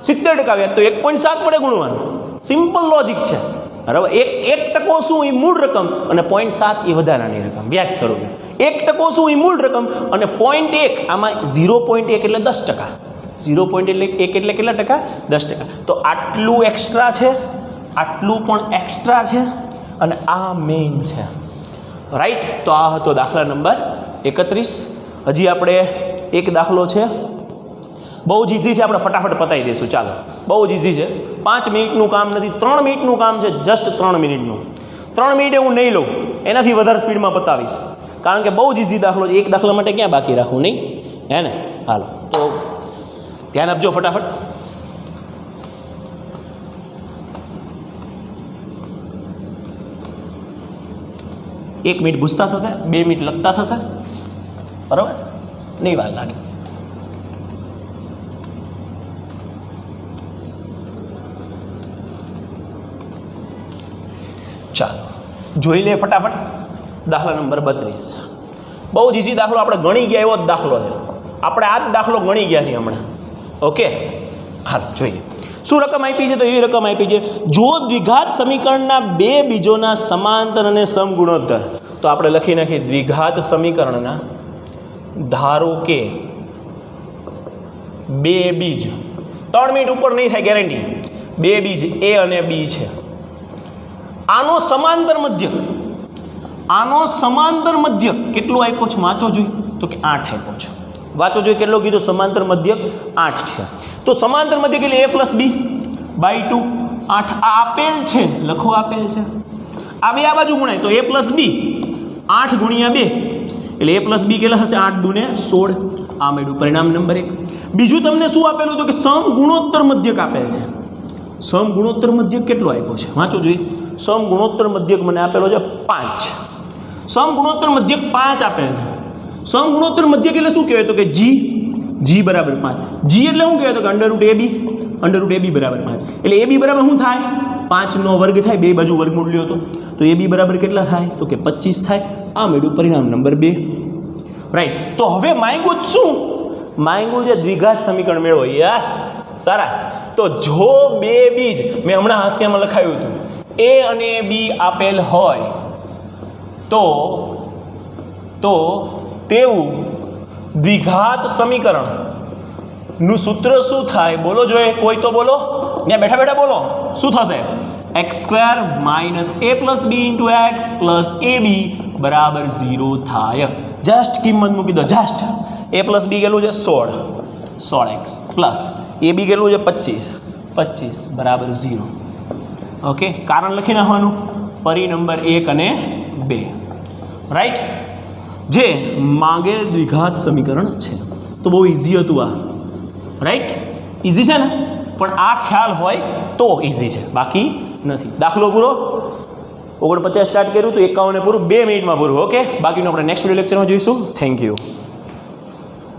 70% વ્યાજ તો 1.7 વડે ગુણવાનું. સિમ્પલ લોજિક છે. બરાબર. 1% શું? એ મૂળ રકમ અને 0.7 એ વધારાની રકમ વ્યાજ સ્વરૂપે. 1% શું? એ મૂળ રકમ અને 0.1 આમાં 0.1 એટલે 10%. 0.1 એટલે કેટલા ટકા? 10%. તો આટલું એક્સ્ટ્રા છે, આટલું પણ એક્સ્ટ્રા છે અને આ મેઇન છે. રાઈટ. તો આ હતો દાખલા નંબર 31. હજી આપણે એક દાખલો છે, બહુ જ ઇઝી છે, આપણે ફટાફટ પતાવી દઈશું. ચાલો, બહુ જ ઇઝી છે, 5 મિનિટનું કામ નથી, 3 મિનિટનું કામ છે, જસ્ટ 3 મિનિટનું. 3 મિનિટે હું નહીં લઉં, એનાથી વધારે સ્પીડમાં પતાવીશ, કારણ કે બહુ જ ઇઝી દાખલો છે. એક દાખલા માટે ક્યાં બાકી રાખવું, નહીં હે ને? હાલો, તો ધ્યાન આપજો ફટાફટ. એક મિનિટ પૂછતા થશે, 2 મિનિટ લખતા થશે, બરાબર? નહીં વાર લાગે. ચાલો જોઈ લે ફટાફટ. દાખલા નંબર 32. બહુ જ ઇઝી દાખલો, આપણે ગણી ગયા એવો જ દાખલો છે. આપણે આ જ દાખલો ગણી ગયા છીએ હમણાં. ઓકે, હાલ જોઈએ શું રકમ આપી છે. તો એવી રકમ આપી છે, જો દ્વિઘાત સમીકરણના બે બીજોના સમાંતર અને સમગુણોત્તર, તો આપણે લખી નાખીએ દ્વિઘાત સમીકરણના ધારો કે બે બીજ, 3 મિનિટ ઉપર નહીં થાય ગેરંટી, બે બીજ એ અને બી છે. આનો સમાંતર મધ્યક, આનો સમાંતર મધ્યક કેટલું આપ્યો છે વાંચો જોઈએ. તો કે 8 આપ્યો છે. વાંચો જોઈએ કેટલો કીધું, સમાંતર મધ્યક 8 છે. તો સમાંતર મધ્યક એટલે a + b બાય 2 8 આ આપેલ છે, લખો આપેલ છે. આ બે આ બાજુ ગુણાય તો a + b 8 ગુણ્યા 2 એટલે a + b કેટલા થશે 8 દૂને 16. આ મેળવ્યું પરિણામ નંબર 1. બીજું તમને શું આપેલું તો કે સમગુણોત્તર મધ્યક આપેલ છે. સમગુણોત્તર મધ્યક કેટલો આપ્યો છે વાંચો જોઈએ. સમગુણોત્તર મધ્યક મને આપેલો છે 5. સમગુણોત્તર મધ્યક 5 આપેલ છે. સમગુણોત્તર મધ્યક એટલે શું કહેવાય તો કે g બરાબર 5. g એટલે શું કહેવાય તો કે √ab બરાબર 5. એટલે ab બરાબર શું થાય 5 નો વર્ગ થાય, બે બાજુ વર્ગમૂળ લ્યો તો ab બરાબર કેટલા થાય તો કે 25 થાય. આ મેળવ્યું પરિણામ નંબર 2. રાઈટ. તો હવે માંગ્યું શું, માંગ્યું છે દ્વિઘાત સમીકરણ મેળવો. યસ, સરસ. તો જો બે બીજ મેં હમણાં હાસ્યમાં લખાયું હતું a અને b આપેલ હોય તો તેવું દ્વિઘાત સમીકરણ નું સૂત્ર શું થાય બોલો જોઈએ, કોઈ તો બોલો, ને બેઠા બેઠા બોલો શું થશે. x² - a + b × x + ab બરાબર 0 થાય. જસ્ટ કિંમત મૂકી દો, જસ્ટ a + b કેટલું છે 16x પ્લસ ab કેટલું છે 25 બરાબર 0. ઓકે, કારણ લખી નાખવાનું પરી નંબર 1 અને 2. રાઈટ. જે માંગેલ દ્વિઘાત સમીકરણ છે. તો બહુ ઇઝી હતું આ. રાઈટ, ઇઝી છે ને, પણ આ ખ્યાલ હોય તો ઇઝી છે, બાકી નથી. દાખલો પૂરો 49 સ્ટાર્ટ કર્યું તો 51 પૂરું 2 મિનિટમાં પૂરું. ઓકે, બાકીનું આપણે નેક્સ્ટ વિડિયો લેક્ચરમાં જોઈશું. Thank you.